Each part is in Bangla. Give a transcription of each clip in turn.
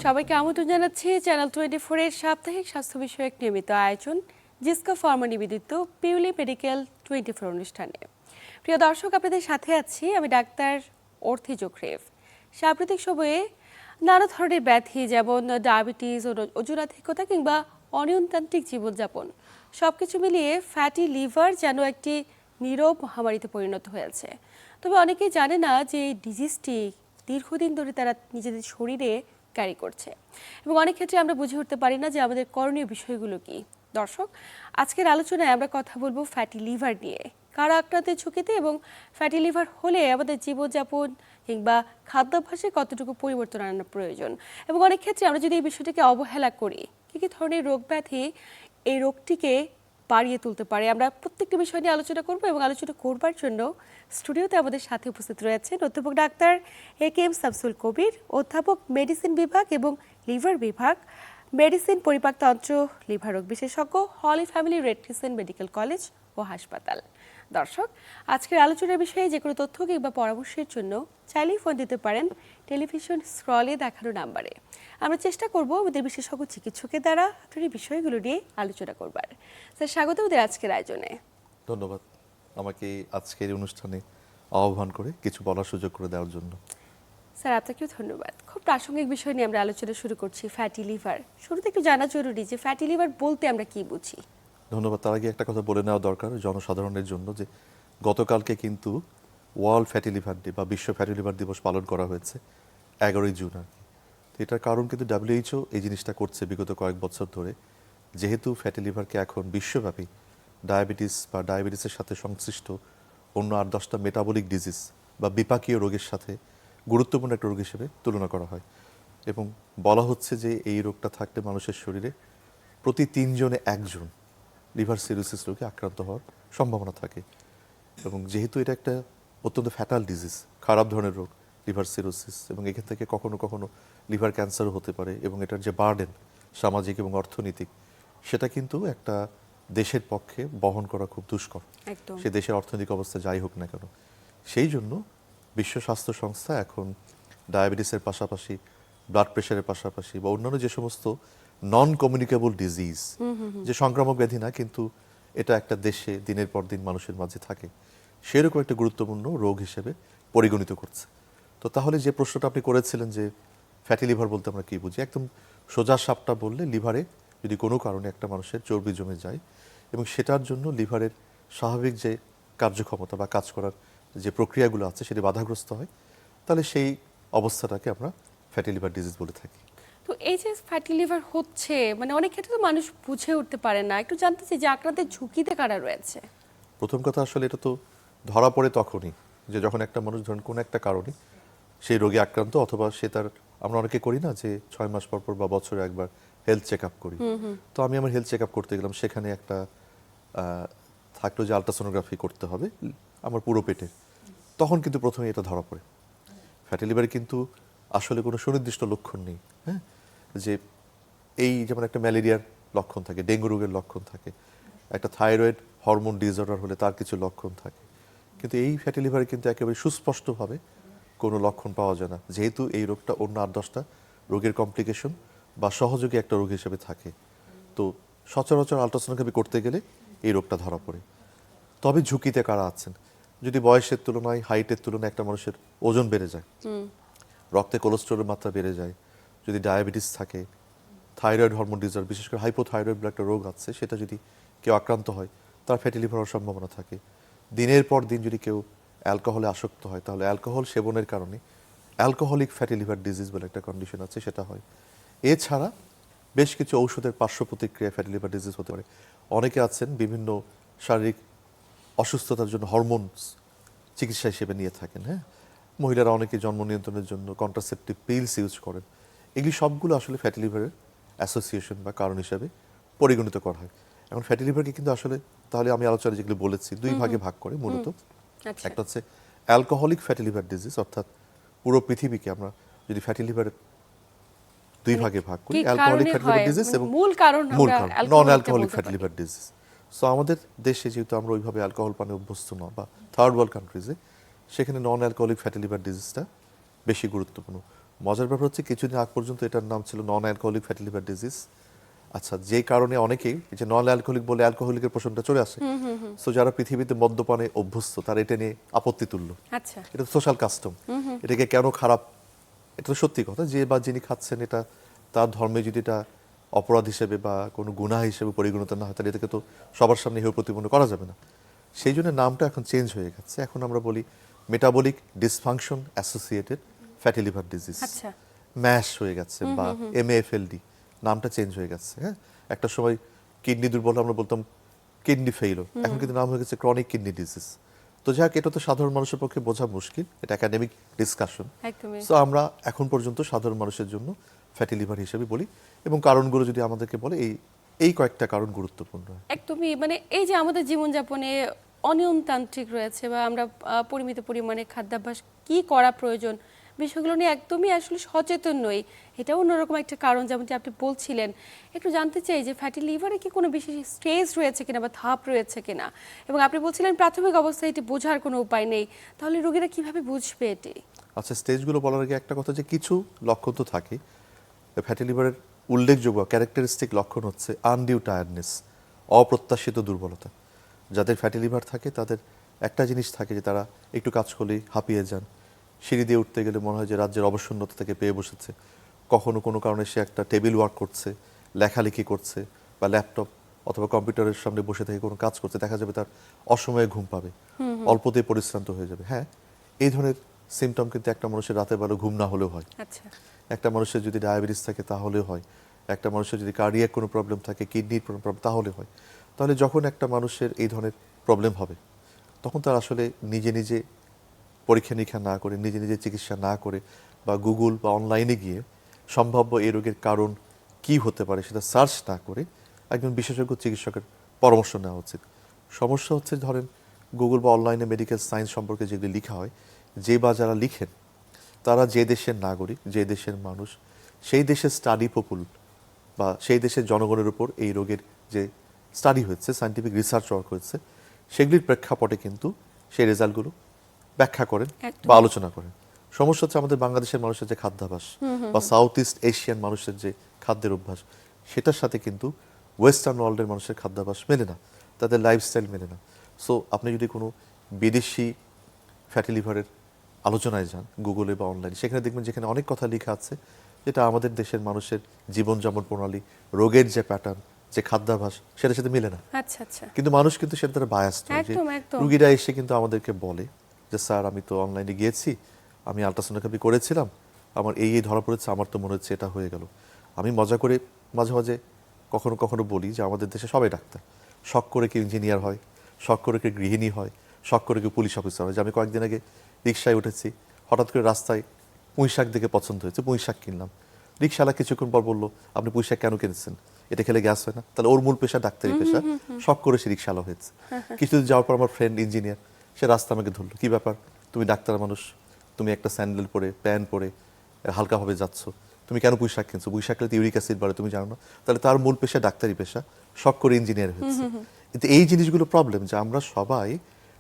সবাইকে আমন্ত্রণ জানাচ্ছি চ্যানেল 24 এর সাপ্তাহিক স্বাস্থ্য বিষয়ক নিয়মিত আয়োজন জিসকা ফার্মা নিবেদিত পিউলি মেডিকেল 24 অনুষ্ঠানে। প্রিয় দর্শক, আপনাদের সাথে আছি আমি ডাক্তার অর্থি জোখরেফ। সাম্প্রতিক সময়ে নানা ধরনের ব্যাধি যেমন ডায়াবেটিস, ওজনাধিক্যতা কিংবা অনিয়ন্ত্রিক জীবনযাপন সবকিছু মিলিয়ে ফ্যাটি লিভার যেন একটি নীরব মহামারীতে পরিণত হয়েছে। তবে অনেকেই জানে না যে এই ডিজিজটি দীর্ঘদিন ধরে তারা নিজেদের শরীরে ক্যারি করছে এবং অনেক ক্ষেত্রে আমরা বুঝে উঠতে পারি না যে আমাদের করণীয় বিষয়গুলো কি। দর্শক, আজকের আলোচনায় আমরা কথা বলবো ফ্যাটি লিভার নিয়ে, কারা আক্রান্তের ঝুঁকিতে এবং ফ্যাটি লিভার হলে আমাদের জীবনযাপন কিংবা খাদ্যাভ্যাসে কতটুকু পরিবর্তন আনা প্রয়োজন এবং অনেক ক্ষেত্রে আমরা যদি এই বিষয়টিকে অবহেলা করি কী ধরনের রোগ ব্যাধি এই রোগটিকে বাড়িয়ে তুলতে পারে। আমরা প্রত্যেকটি বিষয় নিয়ে আলোচনা করব এবং আলোচনা করবার জন্য স্টুডিওতে আমাদের সাথে উপস্থিত রয়েছেন অধ্যাপক ডাক্তার এ.কে.এম. শামসুল কবির, অধ্যাপক মেডিসিন বিভাগ এবং লিভার বিভাগ, মেডিসিন পরিপাকতন্ত্র লিভার রোগ বিশেষজ্ঞ, holy family red crescent medical college ও হাসপাতাল। দর্শক, আজকের আলোচনার বিষয়ে যে কোনো তথ্য কিংবা পরামর্শের জন্য চাইলেই ফোন দিতে পারেন টেলিভিশন স্ক্রলে দেখানো নাম্বারে। আমরা চেষ্টা করব আমাদের বিশেষজ্ঞ চিকিৎসকের দ্বারা আপনার এই বিষয়গুলো নিয়ে আলোচনা করবার। স্যার, স্বাগত আমাদের আজকের আয়োজনে। ধন্যবাদ আমাকে আজকের অনুষ্ঠানে আহ্বান করে কিছু বলার সুযোগ করে দেওয়ার জন্য। স্যার, আপনাকেও ধন্যবাদ। খুব প্রাসঙ্গিক বিষয় নিয়ে আমরা আলোচনা শুরু করছি, ফ্যাটি লিভার। শুরুতে একটু জানা জরুরি যে ফ্যাটি লিভার বলতে আমরা কি বুঝি। ধন্যবাদ। তার আগে একটা কথা বলে নেওয়া দরকার জনসাধারণের জন্য যে গতকালকে কিন্তু ওয়ার্ল্ড ফ্যাটি লিভার ডে বা বিশ্ব ফ্যাটি লিভার দিবস পালন করা হয়েছে 11ই জুন আর কি। তো এটার কারণ কিন্তু WHO এই জিনিসটা করছে বিগত কয়েক বছর ধরে, যেহেতু ফ্যাটি লিভারকে এখন বিশ্বব্যাপী ডায়াবেটিস বা ডায়াবেটিসের সাথে সংশ্লিষ্ট অন্য 8-10টা মেটাবলিক ডিজিজ বা বিপাকীয় রোগের সাথে গুরুত্বপূর্ণ একটা রোগ হিসেবে তুলনা করা হয় এবং বলা হচ্ছে যে এই রোগটা থাকলে মানুষের শরীরে প্রতি 3 জনে 1 জন লিভার সিরোসিস রোগে আক্রান্ত হওয়ার সম্ভাবনা থাকে। এবং যেহেতু এটা একটা অত্যন্ত ফ্যাটাল ডিজিজ, খারাপ ধরনের রোগ লিভার সিরোসিস, এবং এখান থেকে কখনো কখনো লিভার ক্যান্সারও হতে পারে এবং এটার যে বার্ডেন সামাজিক এবং অর্থনৈতিক, সেটা কিন্তু একটা দেশের পক্ষে বহন করা খুব দুষ্কর, সে দেশের অর্থনৈতিক অবস্থা যাই হোক না কেন। সেই জন্য বিশ্ব স্বাস্থ্য সংস্থা এখন ডায়াবেটিসের পাশাপাশি, ব্লাড প্রেশারের পাশাপাশি বা অন্যান্য যে সমস্ত নন কমিউনিকেবল ডিজিজ, যে সংক্রামক ব্যাধি না কিন্তু এটা একটা দেশে দিনের পর দিন মানুষের মাঝে থাকে, সেরকম একটা গুরুত্বপূর্ণ রোগ হিসেবে পরিগণিত করছে। তো তাহলে যে প্রশ্নটা আপনি করেছিলেন যে ফ্যাটি লিভার বলতে আমরা কি বুঝি, একদম সোজা সাপটা বললে লিভারে যদি কোনো কারণে একটা মানুষের চর্বি জমে যায় এবং সেটার জন্য লিভারের স্বাভাবিক যে কার্যক্ষমতা বা কাজ করার যে প্রক্রিয়াগুলো আছে সেটি বাধাগ্রস্ত হয়, তাহলে সেই অবস্থাটাকে আমরা ফ্যাটি লিভার ডিজিজ বলে থাকি। তো এই যে ফ্যাটি লিভার হচ্ছে, মানে অনেক ক্ষেত্রে তো মানুষ বুঝে উঠতে পারে না, একটু জানতে চাই যে আক্রান্তের ঝুঁকিতে কারা রয়েছে। প্রথম কথা, আসলে এটা তো ধরা পড়ে তখনই যে যখন একটা মানুষ ধরুন কোনো একটা কারণে সেই রোগে আক্রান্ত, অথবা সে তার, আমরা অনেকে করি না যে 6 মাস পর পর বা বছরে একবার হেলথ চেক আপ করি। তো আমি আমার হেলথ চেক আপ করতে গেলাম, সেখানে একটা থাকলো যে আলট্রাসোনোগ্রাফি করতে হবে আমার পুরো পেটে, তখন কিন্তু প্রথমে এটা ধরা পড়ে। ফ্যাটি লিভারে কিন্তু আসলে কোনো সুনির্দিষ্ট লক্ষণ নেই, হ্যাঁ, যে এই যেমন একটা ম্যালেরিয়ার লক্ষণ থাকে, ডেঙ্গু রোগের লক্ষণ থাকে, একটা থাইরয়েড হরমোন ডিসঅর্ডার হলে তার কিছু লক্ষণ থাকে, কিন্তু এই ফ্যাটি লিভারে কিন্তু একেবারে সুস্পষ্টভাবে কোনো লক্ষণ পাওয়া যায় না, যেহেতু এই রোগটা অন্য 8-10টা রোগের কমপ্লিকেশন বা সহযোগী একটা রোগ হিসেবে থাকে। তো সচরাচর আলট্রাসোনোগ্রাফি করতে গেলে এই রোগটা ধরা পড়ে। তবে ঝুঁকিতে কারা আছেন, যদি বয়সের তুলনায়, হাইটের তুলনায় একটা মানুষের ওজন বেড়ে যায়, রক্তে কোলেস্টেরলের মাত্রা বেড়ে যায়, যদি ডায়াবেটিস থাকে, থাইরয়েড হরমোন ডিসঅর্ডার, বিশেষ করে হাইপোথাইরয়েড বলে একটা রোগ আছে, সেটা যদি কেউ আক্রান্ত হয় তার ফ্যাটি লিভার হওয়ার সম্ভাবনা থাকে। দিনের পর দিন যদি কেউ অ্যালকোহলে আসক্ত হয়, তাহলে অ্যালকোহল সেবনের কারণে অ্যালকোহলিক ফ্যাটি লিভার ডিজিজ বলে একটা কন্ডিশন আছে, সেটা হয়। এছাড়া বেশ কিছু ঔষধের পার্শ্ব প্রতিক্রিয়া ফ্যাটি লিভার ডিজিজ হতে পারে। অনেকে আছেন বিভিন্ন শারীরিক অসুস্থতার জন্য হরমোন চিকিৎসা হিসেবে নিয়ে থাকেন, হ্যাঁ, মহিলারা অনেকে জন্ম নিয়ন্ত্রণের জন্য কন্ট্রাসেপটিভ পিলস ইউজ করেন। এগুলি সবগুলো আসলে ফ্যাটি লিভারের অ্যাসোসিয়েশন বা কারণ হিসেবে পরিগণিত করা হয়। এখন ফ্যাটি লিভারকে কিন্তু আসলে, তাহলে আমি আলোচনা যেগুলো বলেছি, দুই ভাগে ভাগ করে মূলত। একটা হচ্ছে অ্যালকোহলিক ফ্যাটি লিভার ডিজিজ, অর্থাৎ পুরো পৃথিবীকে আমরা যদি ফ্যাটি লিভারের দুই ভাগে ভাগ করি, অ্যালকোহলিক ফ্যাটি লিভার ডিজিজ এবং মূল কারণ non alcoholic fatty liver disease. So আমাদের দেশে যেহেতু আমরা ওইভাবে অ্যালকোহল পানে অভ্যস্ত নয়, বা থার্ড ওয়ার্ল্ড কান্ট্রিজে, সেখানে নন অ্যালকোহলিক ফ্যাটি লিভার ডিজিজটা বেশি গুরুত্বপূর্ণ। মজার ব্যাপার হচ্ছে কিছুদিন আগ পর্যন্ত এটার নাম ছিল non alcoholic fatty liver disease. আচ্ছা, যে কারণে অনেকেই এই যে নন অ্যালকোহলিক বলে অ্যালকোহলিকের প্রশ্নটা চলে আসে। সো যারা পৃথিবীতে মদ্যপানে অভ্যস্ত তারা এটা নিয়ে আপত্তি তুললো। আচ্ছা। এটা তো সোশ্যাল কাস্টম, এটাকে কেন খারাপ, এটা তো সত্যি কথা। যে বা যিনি খাচ্ছেন এটা তার ধর্মে যদি এটা অপরাধ হিসেবে বা কোনো গুনাহ হিসেবে পরিগণিত না হয় তাহলে এটাকে তো সবার সামনে হেয় প্রতিপন্ন করা যাবে না। সেই জন্য নামটা এখন চেঞ্জ হয়ে গেছে। এখন আমরা বলি metabolic dysfunction associated fatty liver disease, আচ্ছা। ম্যাশ হয়ে গেছে বা এমএএফএলডি, নামটা চেঞ্জ হয়ে গেছে। হ্যাঁ, একটা সময় কিডনি দুর্বল আমরা বলতাম কিডনি ফেইল, এখন কিন্তু নাম হয়ে গেছে ক্রনিক কিডনি ডিজিজ। তো যাক, এটা তো সাধারণ মানুষের পক্ষে বোঝা মুশকিল, এটা একাডেমিক ডিসকাশন। একদমই। সো আমরা এখন পর্যন্ত সাধারণ মানুষের জন্য ফ্যাটি লিভার হিসেবে বলি, এবং কারণগুলো যদি আমাদেরকে বলে এই কয়েকটা কারণ গুরুত্বপূর্ণ। একদমই, মানে এই যে আমাদের জীবনযাপনে অনিয়মতান্ত্রিক রয়েছে বা আমরা পরিমিত পরিমাণে খাদ্যাভ্যাস কি করা প্রয়োজন বিষয়গুলো নিয়ে একদমই আসলে সচেতন নই, এটাও অন্যরকম একটা কারণ। যেমনটি আপনি বলছিলেন, একটু জানতে চাই যে ফ্যাটি লিভারে কি কোনো বিশেষ স্টেজ রয়েছে কিনা বা ধাপ রয়েছে কিনা, এবং আপনি বলছিলেন প্রাথমিক অবস্থায় এটি বোঝার কোনো উপায় নেই, তাহলে রোগীরা কিভাবে বুঝবে এটি? আচ্ছা, স্টেজগুলো বলার আগে একটা কথা, যে কিছু লক্ষণ তো থাকে। ফ্যাটি লিভারের উল্লেখযোগ্য ক্যারেক্টারিস্টিক লক্ষণ হচ্ছে আনডিউ টায়ার্ডনেস, অপ্রত্যাশিত দুর্বলতা। যাদের ফ্যাটি লিভার থাকে তাদের একটা জিনিস থাকে যে তারা একটু কাজ করলেই হাঁপিয়ে যান, সিঁড়ি দিয়ে উঠতে গেলে মনে হয় যে রাজ্যের অবসন্নতা থেকে পেয়ে বসেছে। কখনো কোনো কারণে সে একটা টেবিল ওয়ার্ক করছে, লেখালেখি করছে বা ল্যাপটপ অথবা কম্পিউটারের সামনে বসে থেকে কোনো কাজ করছে, দেখা যাবে তার অসময়ে ঘুম পাবে, অল্পতেই পরিশ্রান্ত হয়ে যাবে। হ্যাঁ, এই ধরনের সিমটম কিন্তু একটা মানুষের রাতের বেলা ঘুম না হলেও হয়। আচ্ছা। একটা মানুষের যদি ডায়াবেটিস থাকে তাহলেও হয়, একটা মানুষের যদি কার্ডিয়াক কোনো প্রবলেম থাকে, কিডনির কোনো প্রবলেম, তাহলে হয়। তাহলে যখন একটা মানুষের এই ধরনের প্রবলেম হবে তখন তার আসলে নিজে নিজে পরীক্ষা নিরীক্ষা না করে, নিজে নিজে চিকিৎসা না করে বা গুগল বা অনলাইনে গিয়ে সম্ভাব্য এই রোগের কারণ কি হতে পারে সেটা সার্চ না করে একজন বিশেষজ্ঞ চিকিৎসকের পরামর্শ নেওয়া উচিত। সমস্যা হচ্ছে, ধরেন গুগল বা অনলাইনে মেডিকেল সায়েন্স সম্পর্কে যেগুলি লেখা হয়, যে বা যারা লিখেন তারা যে দেশের নাগরিক, যে দেশের মানুষ, সেই দেশের স্টাডি পপুল বা সেই দেশের জনগণের উপর এই রোগের যে স্টাডি হয়েছে, সায়েন্টিফিক রিসার্চ ওয়ার্ক হয়েছে, সেগুলির প্রেক্ষাপটে কিন্তু সেই রেজাল্টগুলো ব্যাখ্যা করেন বা আলোচনা করেন। সমস্যা হচ্ছে আমাদের বাংলাদেশের মানুষের যে খাদ্যাভ্যাস বা সাউথ ইস্ট এশিয়ান মানুষের যে খাদ্যের অভ্যাস, সেটার সাথে কিন্তু ওয়েস্টার্ন ওয়ার্ল্ডের মানুষের খাদ্যাভ্যাস মেলে না, তাদের লাইফস্টাইল মেলে না। সো আপনি যদি কোনো বিদেশি ফ্যাটি লিভারের আলোচনায় যান গুগলে বা অনলাইনে, সেখানে দেখবেন যেখানে অনেক কথা লেখা আছে যেটা আমাদের দেশের মানুষের জীবনযাপন প্রণালী, রোগের যে প্যাটার্ন, যে খাদ্যাভ্যাস, সেটার সাথে মিলে না। আচ্ছা আচ্ছা। কিন্তু মানুষ কিন্তু সেটা দ্বারা বায়াস্ট হয়। যে একদম। রুগীরা এসে কিন্তু আমাদেরকে বলে যে স্যার আমি তো অনলাইনে গিয়েছি, আমি আলট্রাসোনোগ্রাফি করেছিলাম, আমার এই ধরা পড়েছে, আমার তো মনে হচ্ছে এটা হয়ে গেল। আমি মজা করে মাঝে মাঝে কখনো কখনো বলি যে আমাদের দেশে সবাই ডাক্তার, শখ করে কেউ ইঞ্জিনিয়ার হয়, শখ করে কেউ গৃহিণী হয়, শখ করে কেউ পুলিশ অফিসার হয়। যে আমি কয়েকদিন আগে রিক্সায় উঠেছি, হঠাৎ করে রাস্তায় পুঁই শাক দেখে পছন্দ হয়েছে, পুঁই শাক কিনলাম। রিক্সাওয়ালা কিছুক্ষণ পর বললো, আপনি পুঁই শাক কেন কিনেছেন, এটা খেলে গ্যাস হয় না? তাহলে ওর মূল পেশা ডাক্তারি পেশা, শখ করে সে রিক্সাওয়ালা হয়েছে। কিছুদিন যাওয়ার পর আমার ফ্রেন্ড ইঞ্জিনিয়ার, সে রাস্তা আমাকে ধরলো, কি ব্যাপার, তুমি ডাক্তার মানুষ, তুমি একটা স্যান্ডেল পরে প্যান্ট পরে হালকাভাবে যাচ্ছ, তুমি কেন পুঁই শাক কিনছো? পুঁই শাক খেলে ইউরিক অ্যাসিড বাড়ে, তুমি জানো না? তাহলে তার মূল পেশা ডাক্তারি পেশা, শখ করে ইঞ্জিনিয়ার হয়েছে। কিন্তু এই জিনিসগুলো প্রবলেম, যে আমরা সবাই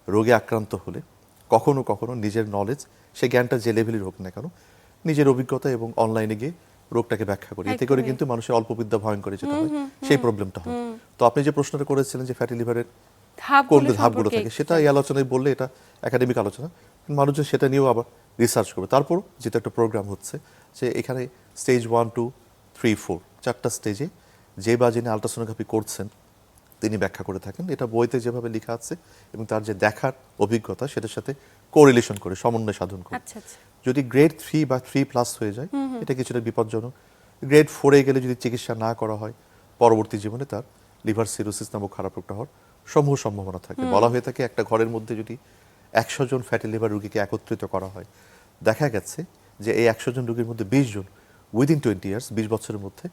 রোগে আক্রান্ত হলে কখনো কখনো নিজের নলেজ, সে জ্ঞানটা যে লেভেলের হোক না কেন, নিজের অভিজ্ঞতা এবং অনলাইনে গিয়ে রোগটাকে ব্যাখ্যা করি, এতে করে কিন্তু মানুষের অল্প বিদ্যা ভয়ঙ্কর যেটা হয় সেই প্রবলেমটা হয়। তো আপনি যে প্রশ্নটা করেছিলেন যে ফ্যাটি লিভারের কোন ধাপগুলো থাকে, সেটা এই আলোচনায় বললে এটা একাডেমিক আলোচনা, মানুষজন সেটা নিয়েও আবার রিসার্চ করবে। তারপর যেটা একটা প্রোগ্রাম হচ্ছে যে এখানে স্টেজ 1, 2, 3, 4 চারটা স্টেজে যে বা যিনি আলট্রাসোনোগ্রাফি করছেন তিনি ব্যাখ্যা করে থাকেন। এটা বইতে যেভাবে লেখা আছে এবং তার যে দেখার অভিজ্ঞতা সেটার সাথে কোরিলেশন করে, সমন্বয় সাধন করে। আচ্ছা আচ্ছা। যদি গ্রেড 3 বা 3+ হয়ে যায়, এটা কিছুটা বিপজ্জনক। গ্রেড 4-এ গেলে যদি চিকিৎসা না করা হয়, পরবর্তী জীবনে তার লিভার সিরোসিস নামক খারাপ রোগটা হওয়ার সমূহ সম্ভাবনা থাকে। বলা হয়ে থাকে একটা ঘরের মধ্যে যদি 100 জন ফ্যাটি লিভার রোগীকে একত্রিত করা হয়, দেখা গেছে যে এই 100 জন রোগীর মধ্যে 20 জন উইদিন 20 ইয়ার্স, 20 বছরের মধ্যে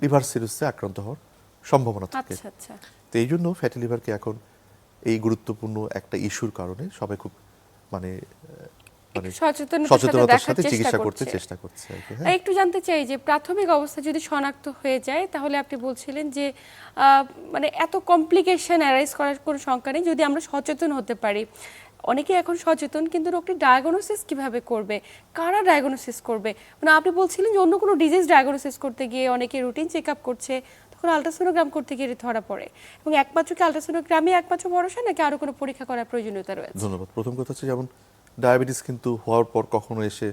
লিভার সিরোসিসে আক্রান্ত হওয়ার সম্ভাবনা থাকে। আচ্ছা আচ্ছা। তো এই জন্য ফ্যাটি লিভারকে এখন এই গুরুত্বপূর্ণ একটা ইস্যুর কারণে সবাই খুব মানে সচেতনতার সাথে চিকিৎসা করতে চেষ্টা করছে আর কি। হ্যাঁ, একটু জানতে চাই যে প্রাথমিক অবস্থা যদি শনাক্ত হয়ে যায়, তাহলে আপনি বলছিলেন যে মানে এত কমপ্লিকেশন অ্যারাইজ করার কোনো শঙ্কা নেই যদি আমরা সচেতন হতে পারি, অনেকে এখন সচেতন, কিন্তু রোগটি ডায়াগনোসিস কিভাবে করবে, কারা ডায়াগনোসিস করবে? মানে আপনি বলছিলেন যে অন্য কোনো ডিজিজ ডায়াগনোসিস করতে গিয়ে অনেকে রুটিন চেক আপ করছে, তখন আলট্রাসোনোগ্রাম করতে গিয়ে ধরা পড়ে, এবং একমাত্র কি আলট্রাসোনোগ্রামই একমাত্র ভরসা, নাকি আরো কোনো পরীক্ষা করার প্রয়োজনীয়তা রয়েছে? ধন্যবাদ। প্রথম কথা হচ্ছে, যেমন ডায়াবেটিস কিন্তু হওয়ার পর কখনো এসে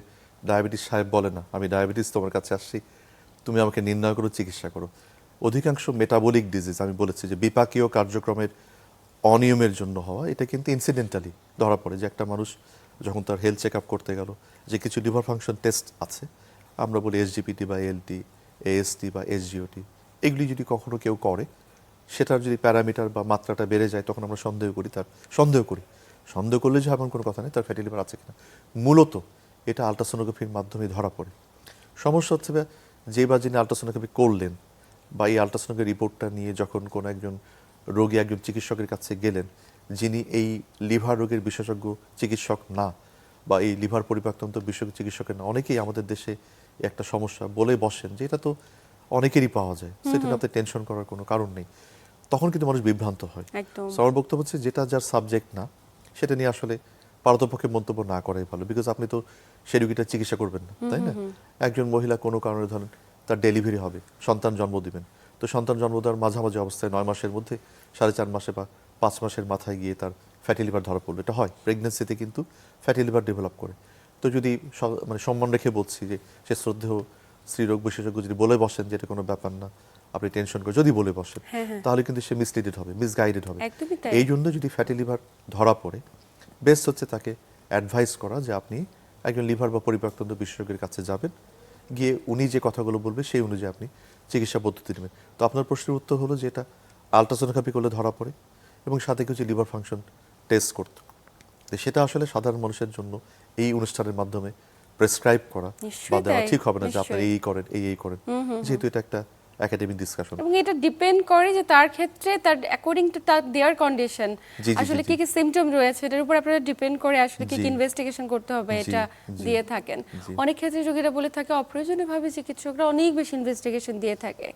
ডায়াবেটিস সাহেব বলে না আমি ডায়াবেটিস তোমার কাছে আসছি, তুমি আমাকে নির্ণয় করো, চিকিৎসা করো। অধিকাংশ মেটাবলিক ডিজিজ, আমি বলেছি যে বিপাকীয় কার্যক্রমের অনিয়মের জন্য হওয়া, এটা কিন্তু ইনসিডেন্টালি ধরা পড়ে। যে একটা মানুষ যখন তার হেলথ চেক আপ করতে গেল, যে কিছু লিভার ফাংশন টেস্ট আছে, আমরা বলি এসজিপিটি বা এলটি, এএসটি বা এসজিওটি, এগুলি যদি কখনো কেউ করে, সেটার যদি প্যারামিটার বা মাত্রাটা বেড়ে যায়, তখন আমরা সন্দেহ করি সন্দেহ করলে যে এমন কোনো কথা নেই তার ফ্যাটি লিভার আছে কিনা। মূলত এটা আলট্রাসোনোগ্রাফির মাধ্যমে ধরা পড়ে। সমস্যা হচ্ছে যে বা যিনি আলট্রাসোনোগ্রাফি করলেন বা এই আলট্রাসোনোগ্রাফি রিপোর্টটা নিয়ে যখন কোনো একজন রোগী একজন চিকিৎসকের কাছে গেলেন, যিনি এই লিভার রোগের বিশেষজ্ঞ চিকিৎসক না, বা এই লিভার পরিপাকতন্ত্র বিশেষজ্ঞ চিকিৎসকের না, অনেকেই আমাদের দেশে একটা সমস্যা বলে বসেন যে এটা তো অনেকেরই পাওয়া যায়, সেটা নিয়ে আপনার টেনশন করার কোনো কারণ নেই। তখন কিন্তু মানুষ বিভ্রান্ত হয়। একদম। আমার বক্তব্য হচ্ছে, যেটা যার সাবজেক্ট না, সেটা নিয়ে আসলে পারতপক্ষে মন্তব্য না করাই ভালো। বিকজ আপনি তো সেই রোগীটা চিকিৎসা করবেন না, তাই না? একজন মহিলা কোনো কারণে ধরেন তার ডেলিভারি হবে, সন্তান জন্ম দিবেন, তো সন্তান জন্ম দেওয়ার মাঝামাঝি অবস্থায় 9 মাসের মধ্যে, 4.5 মাসে বা 5 মাসের মাথায় গিয়ে তার ফ্যাটি লিভার ধরা পড়লো। এটা হয়, প্রেগনেন্সিতে কিন্তু ফ্যাটি লিভার ডেভেলপ করে। তো যদি মানে সম্মান রেখে বলছি যে সে শ্রদ্ধেয় স্ত্রীরোগ বিশেষজ্ঞ যদি বলে বসেন যে এটা কোনো ব্যাপার না, আপনি টেনশন করে যদি বলে বসেন, তাহলে কিন্তু সে মিসলিডেড হবে, মিসগাইডেড হবে। একদমই তাই। এই জন্য যদি ফ্যাটি লিভার ধরা পড়ে, বেস্ট হচ্ছে তাকে অ্যাডভাইস করা যে আপনি একজন লিভার বা পরিপাকতন্ত্র বিশেষজ্ঞের কাছে যাবেন, গিয়ে উনি যে কথাগুলো বলবে সেই অনুযায়ী আপনি চিকিৎসা পদ্ধতি নেবেন। তো আপনার প্রশ্নের উত্তর হলো যে এটা আলট্রাসোনোগ্রাফি করলে ধরা পড়ে, এবং সাথে কিছু লিভার ফাংশন টেস্ট করতে। তো সেটা আসলে সাধারণ মানুষের জন্য এই অনুষ্ঠানের মাধ্যমে প্রেসক্রাইব করা বা নিশ্চয়ই দেওয়া তাই, ঠিক হবে না যে আপনার নিশ্চয়ই। এই করেন, এই করেন, যেহেতু এটা একটা একাডেমিক ডিসকাশন। এবং এটা ডিপেন্ড করে যে তার ক্ষেত্রে তার অ্যাকর্ডিং টু তার দেয়ার কন্ডিশন জি, জি, আসলে জি, কি কি সিমটম রয়েছে, এটার উপর আপনারা ডিপেন্ড করে আসলে কি জি। কি ইনভেস্টিগেশন করতে হবে জি, এটা জি, দিয়ে থাকেন। জি। অনেক ক্ষেত্রে রোগীরা বলে থাকে অপ্রয়োজনীয়ভাবে চিকিৎসকরা অনেক বেশি ইনভেস্টিগেশন দিয়ে থাকে।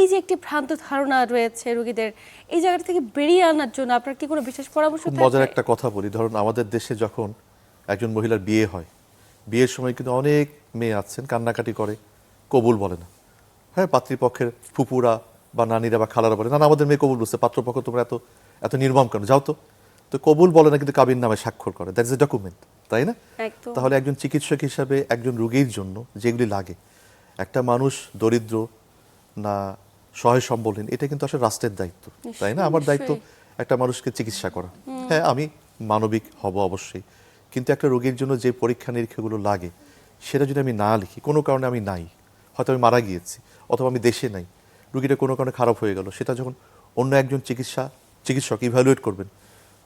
এই যে একটি ভ্রান্ত ধারণা রয়েছে রোগীদের, এই জায়গা থেকে বেরিয়ে আনার জন্য আপনার কি কোনো বিশেষ পরামর্শ খুব থাকবে? মজার একটা কথা বলি, ধরুন আমাদের দেশে যখন একজন মহিলার বিয়ে হয়, বিয়ের সময় কিন্তু অনেক মেয়ে আছেন কান্নাকাটি করে, কবুল বলে না। হ্যাঁ, পাত্রীপক্ষের ফুপুরা বা নানিরা বা খালারা বলে, না না, আমাদের মেয়ে কবুল বলছে, পাত্রপক্ষ তোমরা এত এত নির্মম কেন, যাও তো। তো কবুল বলে না, কিন্তু কাবিন নামে স্বাক্ষর করে, দ্যাট ইজ এ ডকুমেন্ট, তাই না? একদম। তাহলে একজন চিকিৎসক হিসাবে একজন রোগীর জন্য যেগুলি লাগে, একটা মানুষ দরিদ্র না সহায় সম্বলহীন, এটা কিন্তু আসলে রাষ্ট্রের দায়িত্ব, তাই না? আমার দায়িত্ব একটা মানুষকে চিকিৎসা করা। হ্যাঁ, আমি মানবিক হব অবশ্যই, কিন্তু একটা রোগীর জন্য যে পরীক্ষা নিরীক্ষাগুলো লাগে, সেটা যদি আমি না লিখি, কোনো কারণে আমি নাই, হয়তো আমি মারা গিয়েছি, অথবা আমি দেশে নাই, রুগীটা কোনো কারণে খারাপ হয়ে গেল, সেটা যখন অন্য একজন চিকিৎসক ইভ্যালুয়েট করবেন,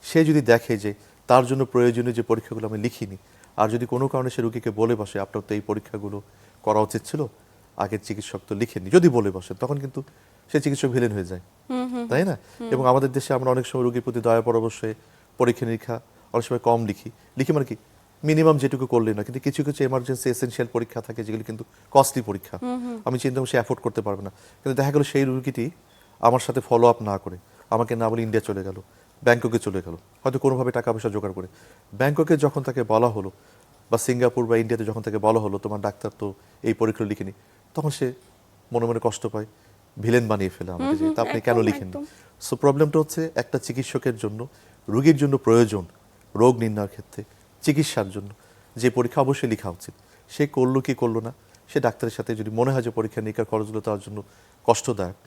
সে যদি দেখে যে তার জন্য প্রয়োজনীয় যে পরীক্ষাগুলো আমি লিখিনি, আর যদি কোনো কারণে সে রুগীকে বলে বসে আপনার তো এই পরীক্ষাগুলো করা উচিত ছিল, আগের চিকিৎসক তো লিখেনি, যদি বলে বসে, তখন কিন্তু সে চিকিৎসক ভিলেন হয়ে যায়, তাই না? এবং আমাদের দেশে আমরা অনেক সময় রোগীর প্রতি দয়া পরবশে পরীক্ষা নিরীক্ষা অনেক সময় কম লিখি মানে কি মিনিমাম যেটুকু করলে না, কিন্তু কিছু কিছু এমার্জেন্সি এসেনশিয়াল পরীক্ষা থাকে যেগুলো কিন্তু কস্টলি পরীক্ষা, আমি চিন্তা করি সে অ্যাফোর্ড করতে পারবে না, কিন্তু দেখা গেল সেই রোগীটি আমার সাথে ফলো আপ না করে আমাকে না বলে ইন্ডিয়া চলে গেল, ব্যাংককে চলে গেল, হয়তো কোনোভাবে টাকা পয়সা জোগাড় করে। ব্যাংককে যখন তাকে বলা হলো, বা সিঙ্গাপুর বা ইন্ডিয়াতে যখন তাকে বলা হলো তোমার ডাক্তার তো এই পরীক্ষা লিখেনি, তখন সে মনে মনে কষ্ট পায়, ভিলেন বানিয়ে ফেলে আমাকে, যে তা আপনি কেন একদম, লিখেননি? একদম। সো প্রবলেমটা হচ্ছে একটা চিকিৎসকের জন্য, রোগীর জন্য প্রয়োজন রোগ নির্ণয়ের ক্ষেত্রে, চিকিৎসার জন্য যে পরীক্ষা অবশ্যই লেখা উচিত, সে করলো কি করলো না, সে ডাক্তারের সাথে যদি মনে হয় যে পরীক্ষা নিরীক্ষার খরচগুলো তার জন্য কষ্টদায়ক,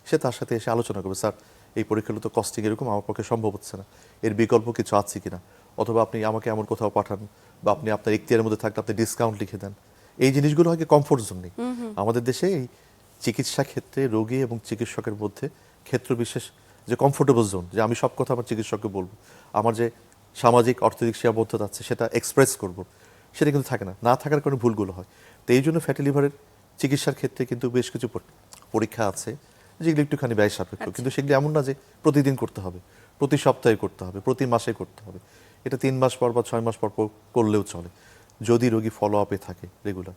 সে তার সাথে এসে আলোচনা করবে, স্যার এই পরীক্ষাগুলো তো কস্টিং এরকম, আমার পক্ষে সম্ভব হচ্ছে না, এর বিকল্প কিছু আছে কিনা, অথবা আপনি আমাকে এমন কোথাও পাঠান, বা আপনি আপনার ইখতিয়ারের মধ্যে থাকলে আপনি ডিসকাউন্ট লিখে দেন। এই জিনিসগুলো হয় কি কমফোর্ট জোন নেই আমাদের দেশে। এই চিকিৎসা ক্ষেত্রে রোগী এবং চিকিৎসকের মধ্যে ক্ষেত্র বিশেষ যে কমফোর্টেবল জোন, যে আমি সব কথা আমার চিকিৎসককে বলবো, আমার যে সামাজিক অর্থনৈতিক সীমাবদ্ধতা আছে সেটা এক্সপ্রেস করব, সেটা কিন্তু থাকে না, না থাকার কারণে ভুলগুলো হয়। তো এই জন্য ফ্যাটি লিভারের চিকিৎসার ক্ষেত্রে কিন্তু বেশ কিছু পরীক্ষা আছে যেগুলো একটুখানি ব্যয় সাপেক্ষ, কিন্তু সেগুলো এমন না যে প্রতিদিন করতে হবে, প্রতি সপ্তাহে করতে হবে, প্রতি মাসে করতে হবে, এটা 3 মাস পর বা 6 মাস পর করলেও চলে, যদি রোগী ফলো আপে থাকে রেগুলার।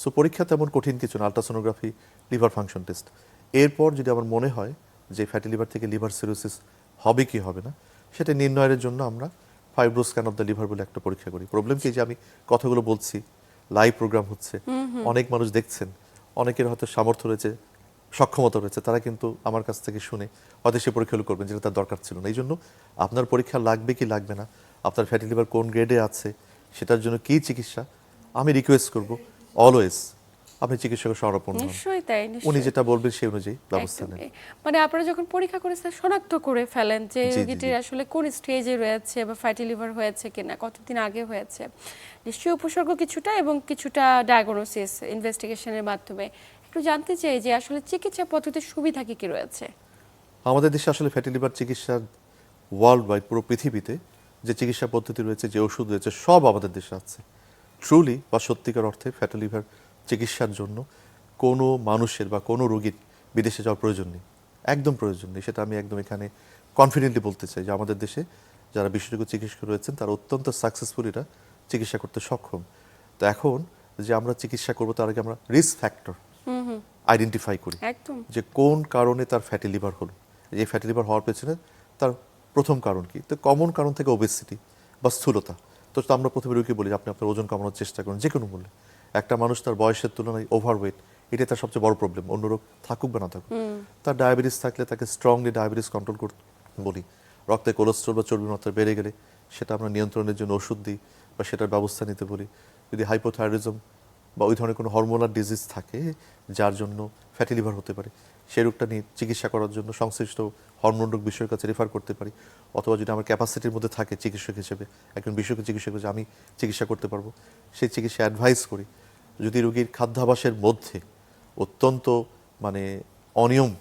সো পরীক্ষা তেমন কঠিন কিছু না, আলট্রাসোনোগ্রাফি, লিভার ফাংশন টেস্ট। এরপর যদি আমার মনে হয় যে ফ্যাটি লিভার থেকে লিভার সিরোসিস হবে কি হবে না, সেটা নির্ণয়ের জন্য আমরা fibro scan of the liver বলে একটা পরীক্ষা করি। প্রবলেম কি যে আমি কথাগুলো বলছি, লাইভ প্রোগ্রাম হচ্ছে, অনেক মানুষ দেখছেন, অনেকের হয়তো সামর্থ্য রয়েছে, সক্ষমতা রয়েছে, তারা কিন্তু আমার কাছ থেকে শুনে হয়তো সে পরীক্ষাগুলো করবেন যেটা তার দরকার ছিল না। এই জন্য আপনার পরীক্ষা লাগবে কি লাগবে না, আপনার ফ্যাটি লিভার কোন গ্রেডে আছে, সেটার জন্য কী চিকিৎসা, আমি রিকোয়েস্ট করব অলওয়েজ আপনি চিকিৎসকের শরণাপন্ন হন। নিশ্চয়ই তাই, উনি নিশ্চয়ই। যেটা বলবেন সেই অনুযায়ী ব্যবস্থা নেন। একদমই। মানে আপনারা যখন পরীক্ষা করে শনাক্ত করে ফেলেন যে জি, জি, রোগীটির জি। আসলে কোন স্টেজে রয়েছে বা ফ্যাটি লিভার হয়েছে কিনা, কতদিন আগে হয়েছে, নিশ্চয়ই উপসর্গ কিছুটা এবং কিছুটা ডায়াগনোসিস ইনভেস্টিগেশনের মাধ্যমে। একটু জানতে চাই যে আসলে চিকিৎসা পদ্ধতির সুবিধা কি কি রয়েছে? আমাদের দেশে আসলে ফ্যাটি লিভার চিকিৎসার ওয়ার্ল্ড ওয়াইড পুরো পৃথিবীতে যে চিকিৎসা পদ্ধতি রয়েছে, যে ওষুধ রয়েছে, সব আমাদের দেশে আছে। ট্রুলি বা সত্যিকার অর্থে ফ্যাটি লিভার চিকিৎসার জন্য কোনো মানুষের বা কোনো রোগীর বিদেশে যাওয়ার প্রয়োজন নেই, একদম প্রয়োজন নেই। সেটা আমি একদম এখানে কনফিডেন্টলি বলতে চাই যে আমাদের দেশে যারা বিশেষজ্ঞ চিকিৎসক রয়েছেন তারা অত্যন্ত সাকসেসফুল এটা চিকিৎসা করতে সক্ষম। তো এখন যে আমরা চিকিৎসা করবো তার আগে আমরা রিস্ক ফ্যাক্টর আইডেন্টিফাই করি একদম। যে কোন কারণে তার ফ্যাটি লিভার হলো। এই ফ্যাটি লিভার হওয়ার পেছনে তার প্রথম কারণ কি? তো কমন কারণ থেকে ওবেসিটি বা স্থূলতা। তো আমরা প্রথমে রোগীকে বলি আপনি আপনার ওজন কমানোর চেষ্টা করুন যে কোনো মূল্যে। একটা মানুষ তার বয়সের তুলনায় ওভারওয়েট, এটাই তার সবচেয়ে বড় প্রবলেম, অন্য রোগ থাকুক বা না থাকুক। তার ডায়াবেটিস থাকলে তাকে স্ট্রংলি ডায়াবেটিস কন্ট্রোল করতে বলি। রক্তে কোলেস্ট্রল বা চর্বি মাত্রা বেড়ে গেলে সেটা আমরা নিয়ন্ত্রণের জন্য ওষুধ দিই বা সেটার ব্যবস্থা নিতে বলি। যদি হাইপোথাইরয়েডিজম বা ওই ধরনের কোনো হরমোনাল ডিজিজ থাকে যার জন্য ফ্যাটি লিভার হতে পারে, সেই রোগটা নিয়ে চিকিৎসা করার জন্য সংশ্লিষ্ট হরমোন রোগ বিষয়ের কাছে রেফার করতে পারি। অথবা যদি আমার ক্যাপাসিটির মধ্যে থাকে চিকিৎসক হিসেবে, একজন বিশেষজ্ঞ চিকিৎসক যে আমি চিকিৎসা করতে পারবো, সেই চিকিৎসা অ্যাডভাইস করি। যদি রোগীর খাদ্যাভ্যাসের মধ্যে অত্যন্ত মানে অনিয়ম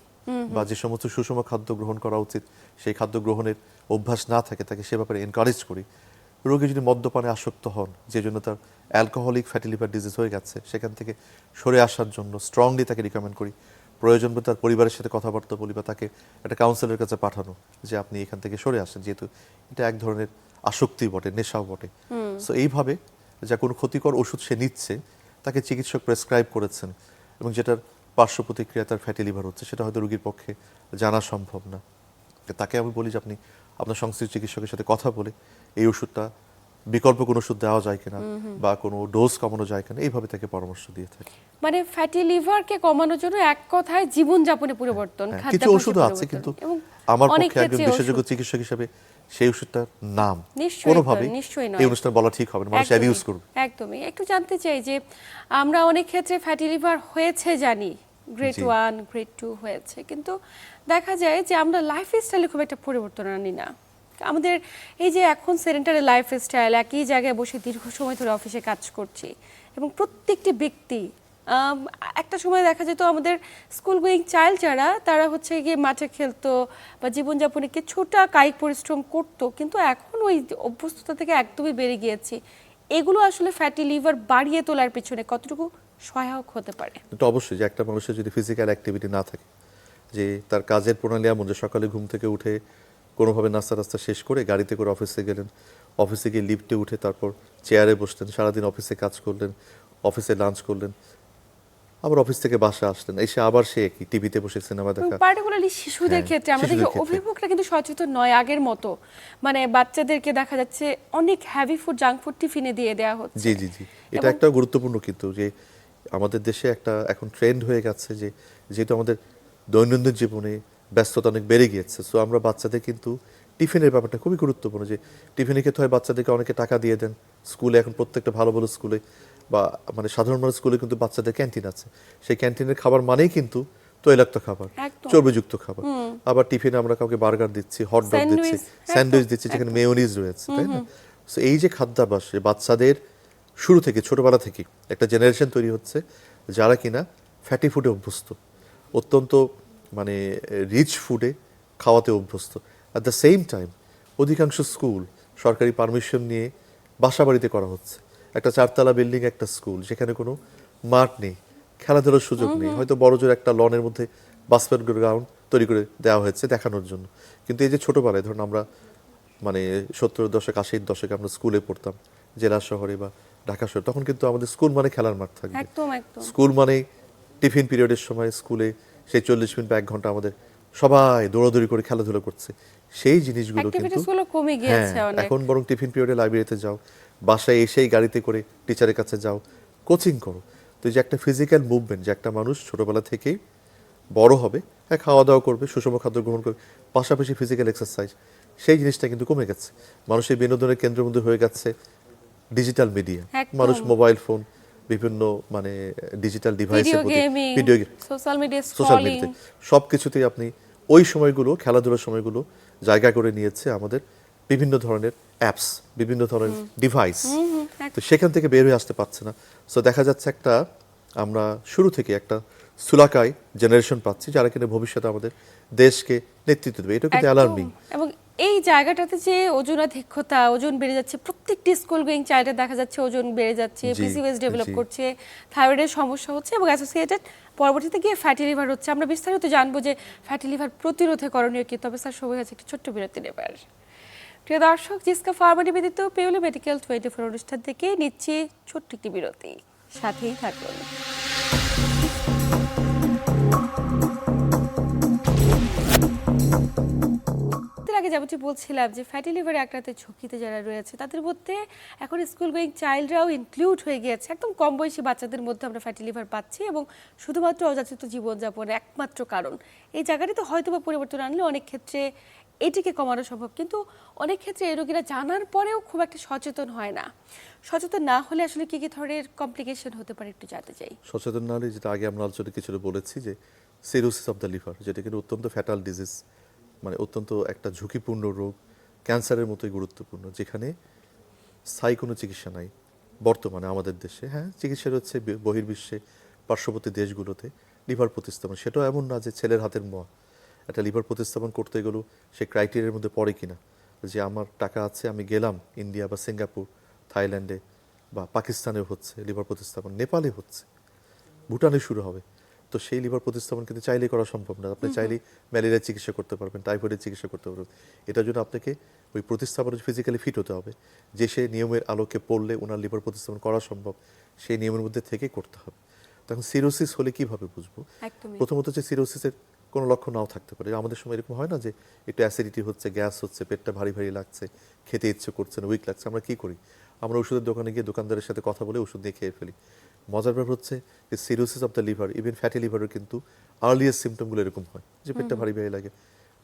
বা যে সমস্ত সুষম খাদ্য গ্রহণ করা উচিত সেই খাদ্য গ্রহণের অভ্যাস না থাকে, তাকে সে ব্যাপারে এনকারেজ করি। রোগী যদি মদ্যপানে আসক্ত হন, যে জন্য তার অ্যালকোহলিক ফ্যাটি লিভার ডিজিজ হয়ে গেছে, সেখান থেকে সরে আসার জন্য স্ট্রংলি তাকে রিকমেন্ড করি। প্রয়োজন বোধ তার পরিবারের সাথে কথাবার্তা বলি বা তাকে একটা কাউন্সিলরের কাছে পাঠানো যে আপনি এখান থেকে সরে আসেন, যেহেতু এটা এক ধরনের আসক্তি বটে, নেশাও বটে। সো এইভাবে যা কোনো ক্ষতিকর ওষুধ সে নিচ্ছে তাকে চিকিৎসক প্রেসক্রাইব করেছেন এবং যেটার পার্শ্ব প্রতিক্রিয়া তার ফ্যাটি লিভার হচ্ছে, সেটা হয়তো রোগীর পক্ষে জানা সম্ভব না। তাকে আমি বলি যে আপনি আপনার সংশ্লিষ্ট চিকিৎসকের সাথে কথা বলে এই ওষুধটা বিকল্প কোনো ওষুধ দেওয়া যায় কিনা বা কোনো ডোজ কমানো যায় কিনা, এইভাবে তাকে পরামর্শ দিয়ে থাকি। মানে ফ্যাটি লিভারকে কমানোর জন্য এক কথায় জীবনযাপনে পরিবর্তন, কিছু খাদ্যাভ্যাসে ওষুধও আছে, পরিবর্তন কিন্তু এবং আমার অনেক পক্ষে একজন ক্ষেত্রে বিশেষজ্ঞ ওষুধ চিকিৎসক হিসেবে সেই ওষুধটার নাম নিশ্চয়ই কোনোভাবেই নিশ্চয়ই নয়। এই অনুষ্ঠান বলা ঠিক হবে না, মানুষ একদমই, অ্যাবিউজ করবে। একদমই। একটু জানতে চাই যে আমরা অনেক ক্ষেত্রে ফ্যাটি লিভার হয়েছে জানি, গ্রেড জি। 1 গ্রেড 2 হয়েছে, কিন্তু দেখা যায় যে আমরা লাইফস্টাইলে খুব একটা পরিবর্তন আনি না। আমাদের এই যে এখন সেডেন্টারি লাইফস্টাইল, একই জায়গায় বসে দীর্ঘ সময় ধরে অফিসে কাজ করছি এবং প্রত্যেকটি ব্যক্তি একটা সময় দেখা যেত আমাদের স্কুল গোয়িং চাইল্ড যারা, তারা হচ্ছে গিয়ে মাঠে খেলতো বা জীবনযাপনে কিছুটা কায়িক পরিশ্রম করতো, কিন্তু এখন ওই অভ্যস্ততা থেকে একদমই বেড়ে গিয়েছি। এগুলো আসলে ফ্যাটি লিভার বাড়িয়ে তোলার পেছনে কতটুকু সহায়ক হতে পারে? এটা অবশ্যই যে একটা মানুষের যদি ফিজিক্যাল অ্যাক্টিভিটি না থাকে, যে তার কাজের প্রণালী এমন যে সকালে ঘুম থেকে উঠে কোনোভাবে নাস্তা টাস্তা শেষ করে গাড়িতে করে অফিসে গেলেন, অফিসে গিয়ে লিফটে উঠে তারপর চেয়ারে বসলেন, সারাদিন অফিসে কাজ করলেন, অফিসে লাঞ্চ করলেন, আবার অফিস থেকে বাসা আসলেন, এসে আবার সে কি টিভিতে বসে সিনেমা দেখা। পার্টিকুলারলি শিশুদের হ্যাঁ, ক্ষেত্রে আমরা দেখি শিশুদের ক্ষেত্রে। অভিভাবকরা কিন্তু সচেতন নয় আগের মতো। মানে বাচ্চাদেরকে দেখা যাচ্ছে অনেক হ্যাভি ফুড, জাঙ্ক ফুড টিফিনে দিয়ে দেওয়া হচ্ছে। জি জি জি, এটা এবং একটা গুরুত্বপূর্ণ, কিন্তু যে আমাদের দেশে একটা এখন ট্রেন্ড হয়ে গেছে যে যেহেতু আমাদের দৈনন্দিন জীবনে ব্যস্ততা অনেক বেড়ে গিয়েছে, সো আমরা বাচ্চাদের কিন্তু টিফিনের ব্যাপারটা খুবই গুরুত্বপূর্ণ। যে টিফিনের ক্ষেত্রে হয় বাচ্চাদেরকে অনেকে টাকা দিয়ে দেন, স্কুলে এখন প্রত্যেকটা ভালো ভালো স্কুলে বা মানে সাধারণ মানুষ স্কুলে কিন্তু বাচ্চাদের ক্যান্টিন আছে, সেই ক্যান্টিনের খাবার মানেই কিন্তু তৈলাক্ত খাবার, একদম। চর্বিযুক্ত খাবার। আবার টিফিনে আমরা কাউকে বার্গার দিচ্ছি, হট ডগ দিচ্ছি, স্যান্ডউইচ, স্যান্ডউইচ দিচ্ছি যেখানে মেয়োনিজ রয়েছে, তাই না? সো এই যে খাদ্যাভ্যাস বাচ্চাদের শুরু থেকে ছোটবেলা থেকে একটা জেনারেশন তৈরি হচ্ছে যারা কিনা ফ্যাটি ফুডে অভ্যস্ত, অত্যন্ত মানে রিচ ফুডে খাওয়াতে অভ্যস্ত। অ্যাট দ্য সেম টাইম অধিকাংশ স্কুল সরকারি পারমিশন নিয়ে বাসা বাড়িতে করা হচ্ছে। একটা 4 তলা বিল্ডিং, একটা স্কুল, যেখানে কোনো মাঠ নেই, খেলাধুলার সুযোগ নেই, হয়তো বড়জোর একটা লনের মধ্যে বাস্কেট গ্রাউন্ড তৈরি করে দেওয়া হয়েছে দেখানোর জন্য। কিন্তু এই যে ছোটবেলায় ধরুন আমরা মানে 70-এর দশক 80-এর দশকে আমরা স্কুলে পড়তাম জেলা শহরে বা ঢাকা শহরে, তখন কিন্তু আমাদের স্কুল মানে খেলার মাঠ থাকবে, একদম একদম স্কুল মানে টিফিন পিরিয়ডের সময় স্কুলে সেই 40 মিনিট বা 1 ঘন্টা আমাদের সবাই দৌড়াদৌড়ি করে খেলাধুলা করছে, সেই জিনিসগুলো কিন্তু অ্যাক্টিভিটিস গুলো কমে হ্যাঁ, গিয়েছে অনেক। এখন বরং টিফিন পিরিয়ডে লাইব্রেরিতে যাও, বাসায় এসেই গাড়িতে করে টিচারের কাছে যাও, কোচিং করো। তো এই যে একটা ফিজিক্যাল মুভমেন্ট, যে একটা মানুষ ছোটবেলা থেকেই বড় হবে, হ্যাঁ খাওয়া দাওয়া করবে, সুষম খাদ্য গ্রহণ করবে, পাশাপাশি ফিজিক্যাল এক্সারসাইজ, সেই জিনিসটা কিন্তু কমে গেছে। মানুষের বিনোদনের কেন্দ্রবিন্দু হয়ে গেছে ডিজিটাল মিডিয়া, একদম। মানুষ মোবাইল ফোন, বিভিন্ন মানে ডিজিটাল ডিভাইসের ভিডিও প্রতি, gaming, video social media social scrolling. মিডিয়াতে সব কিছুতেই আপনি ওই সময়গুলো, খেলাধুলার সময়গুলো জায়গা করে নিয়েছে আমাদের বিভিন্ন ধরনের অ্যাপস, বিভিন্ন ধরনের ডিভাইস। তো সেখান থেকে বের হয়ে আসতে পারছে না। সো দেখা যাচ্ছে একটা আমরা শুরু থেকে একটা সুলাকাই জেনারেশন পাচ্ছি, যারা কিনা ভবিষ্যতে আমাদের দেশকে নেতৃত্ব দেবে। এটা কিন্তু অ্যালার্মিং। এবং এই জায়গাটাতে যে ওজনাধিক্যতা, ওজন বেড়ে যাচ্ছে, প্রত্যেকটি স্কুল গোয়িং চাইল্ডে দেখা যাচ্ছে ওজন বেড়ে যাচ্ছে, জি, পিসিওএস ডেভেলপ জি। করছে, থাইরয়েডের সমস্যা হচ্ছে এবং অ্যাসোসিয়েটেড পরবর্তীতে গিয়ে ফ্যাটি লিভার হচ্ছে। আমরা বিস্তারিত জানবো যে ফ্যাটি লিভার প্রতিরোধে করণীয় কি। তবে স্যার সময় আছে একটি ছোট্ট বিরতি নেবার। প্রিয় দর্শক, জিসকা ফার্মা নিবেদিত পিউলি মেডিকেল 24 অনুষ্ঠান থেকে নিচ্ছি ছোট্ট একটি বিরতি, সাথেই থাকুন। এর আগে যেমনটি বলছিলাম যে ফ্যাটি লিভারে আক্রান্তের ঝুঁকিতে যারা রয়েছে তাদের মধ্যে এখন স্কুল গোয়িং চাইল্ডরাও ইনক্লুড হয়ে গিয়েছে। একদম কম বয়সী বাচ্চাদের মধ্যে আমরা ফ্যাটি লিভার পাচ্ছি এবং শুধুমাত্র অযাচিত জীবনযাপনের একমাত্র কারণ। এই জায়গাটিতে হয়তো বা পরিবর্তন আনলে অনেক ক্ষেত্রে এটিকে কমানো সম্ভব, কিন্তু অনেক ক্ষেত্রে এই রোগীরা জানার পরেও খুব একটা সচেতন হয় না। সচেতন না হলে আসলে কি কি ধরনের কমপ্লিকেশন হতে পারে একটু জানতে চাই। সচেতন না হলে, যেটা আগে আমরা আলোচনা কিছুটা বলেছি, যে সিরোসিস অফ দ্য লিভার, যেটা কিন্তু অত্যন্ত ফ্যাটাল ডিজিজ, মানে অত্যন্ত একটা ঝুঁকিপূর্ণ রোগ, ক্যান্সারের মতোই গুরুত্বপূর্ণ, যেখানে স্থায়ী কোনো চিকিৎসা নাই বর্তমানে আমাদের দেশে। হ্যাঁ, চিকিৎসা হচ্ছে বহির্বিশ্বে, পার্শ্ববর্তী দেশগুলোতে লিভার প্রতিস্থাপন। সেটাও এমন না যে ছেলের হাতের মোয়া। একটা লিভার প্রতিস্থাপন করতে গেলেও সে ক্রাইটেরিয়ার মধ্যে পড়ে কিনা, যে আমার টাকা আছে, আমি গেলাম ইন্ডিয়া বা সিঙ্গাপুর, থাইল্যান্ডে বা পাকিস্তানেও হচ্ছে লিভার প্রতিস্থাপন, নেপালে হচ্ছে, ভুটানে শুরু হবে। তো সেই লিভার প্রতিস্থাপন কিন্তু চাইলেই করা সম্ভব না। আপনি চাইলেই ম্যালেরিয়ার চিকিৎসা করতে পারবেন, টাইফয়েডের চিকিৎসা করতে পারবেন। এটার জন্য আপনাকে ওই প্রতিস্থাপনের ফিজিক্যালি ফিট হতে হবে, যে সে নিয়মের আলোকে পড়লে ওনার লিভার প্রতিস্থাপন করা সম্ভব, সেই নিয়মের মধ্যে থেকে করতে হবে। তখন সিরোসিস হলে কিভাবে বুঝবো? একদমই। প্রথমত হচ্ছে সিরোসিসের কোনো লক্ষণ নাও থাকতে পারে। আমাদের সময় এরকম হয় না যে একটু অ্যাসিডিটি হচ্ছে, গ্যাস হচ্ছে, পেটটা ভারী ভারী লাগছে, খেতে ইচ্ছে করছে না, উইক লাগছে, আমরা কি করি? আমরা ওষুধের দোকানে গিয়ে দোকানদারের সাথে কথা বলে ওষুধ দিয়ে খেয়ে ফেলি। মজার ব্যাপার হচ্ছে যে cirrhosis of the liver, even fatty লিভারের কিন্তু আর্লিয়েস্ট সিমটমগুলো এরকম হয়, যে পেটটা ভারী ভারী লাগে,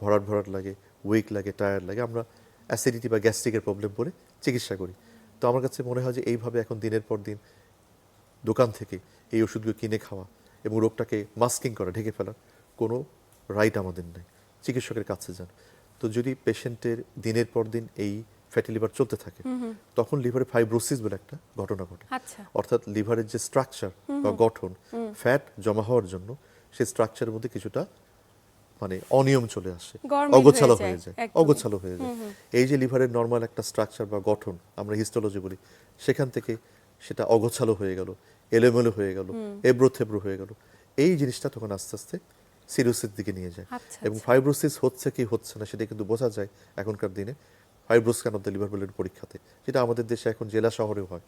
ভরাট ভরাট লাগে, উইক লাগে, টায়ার্ড লাগে। আমরা অ্যাসিডিটি বা গ্যাস্ট্রিকের প্রবলেম বলে চিকিৎসা করি। তো আমার কাছে মনে হয় যে এইভাবে এখন দিনের পর দিন দোকান থেকে এই ওষুধগুলো কিনে খাওয়া এবং রোগটাকে মাস্কিং করা, ঢেকে ফেলার কোনো রাইট আমাদের নেই। চিকিৎসকের কাছে যান। তো যদি পেশেন্টের দিনের পর দিন এই ফ্যাটি লিভার চলতে থাকে, তখন লিভারে ফাইব্রোসিস বলে একটা ঘটনা ঘটে। আচ্ছা। অর্থাৎ লিভারের যে স্ট্রাকচার বা গঠন, ফ্যাট জমা হওয়ার জন্য সেই স্ট্রাকচারের মধ্যে কিছুটা মানে অনিয়ম চলে আসে, গরমিল অগোছালো হয়ে হয়ে যায়, যায়, একদমই। অগোছালো হয়ে যায়। এই যে লিভারের নর্মাল একটা স্ট্রাকচার বা গঠন আমরা হিস্টোলজি বলি, সেখান থেকে সেটা অগোছালো হয়ে গেল, এলোমেলো হয়ে গেল, এবড়ো থেবড়ো হয়ে গেল। এই জিনিসটা তখন আস্তে আস্তে সিরোসিস দিকে নিয়ে যায়। আচ্ছা, এবং আচ্ছা। ফাইব্রোসিস হচ্ছে কি হচ্ছে না সেটা কিন্তু বোঝা যায় এখনকার দিনে ফাইব্রোস্ক্যান অফ দ্য লিভার বলে পরীক্ষাতে, যেটা আমাদের দেশে এখন জেলা শহরেও হয়।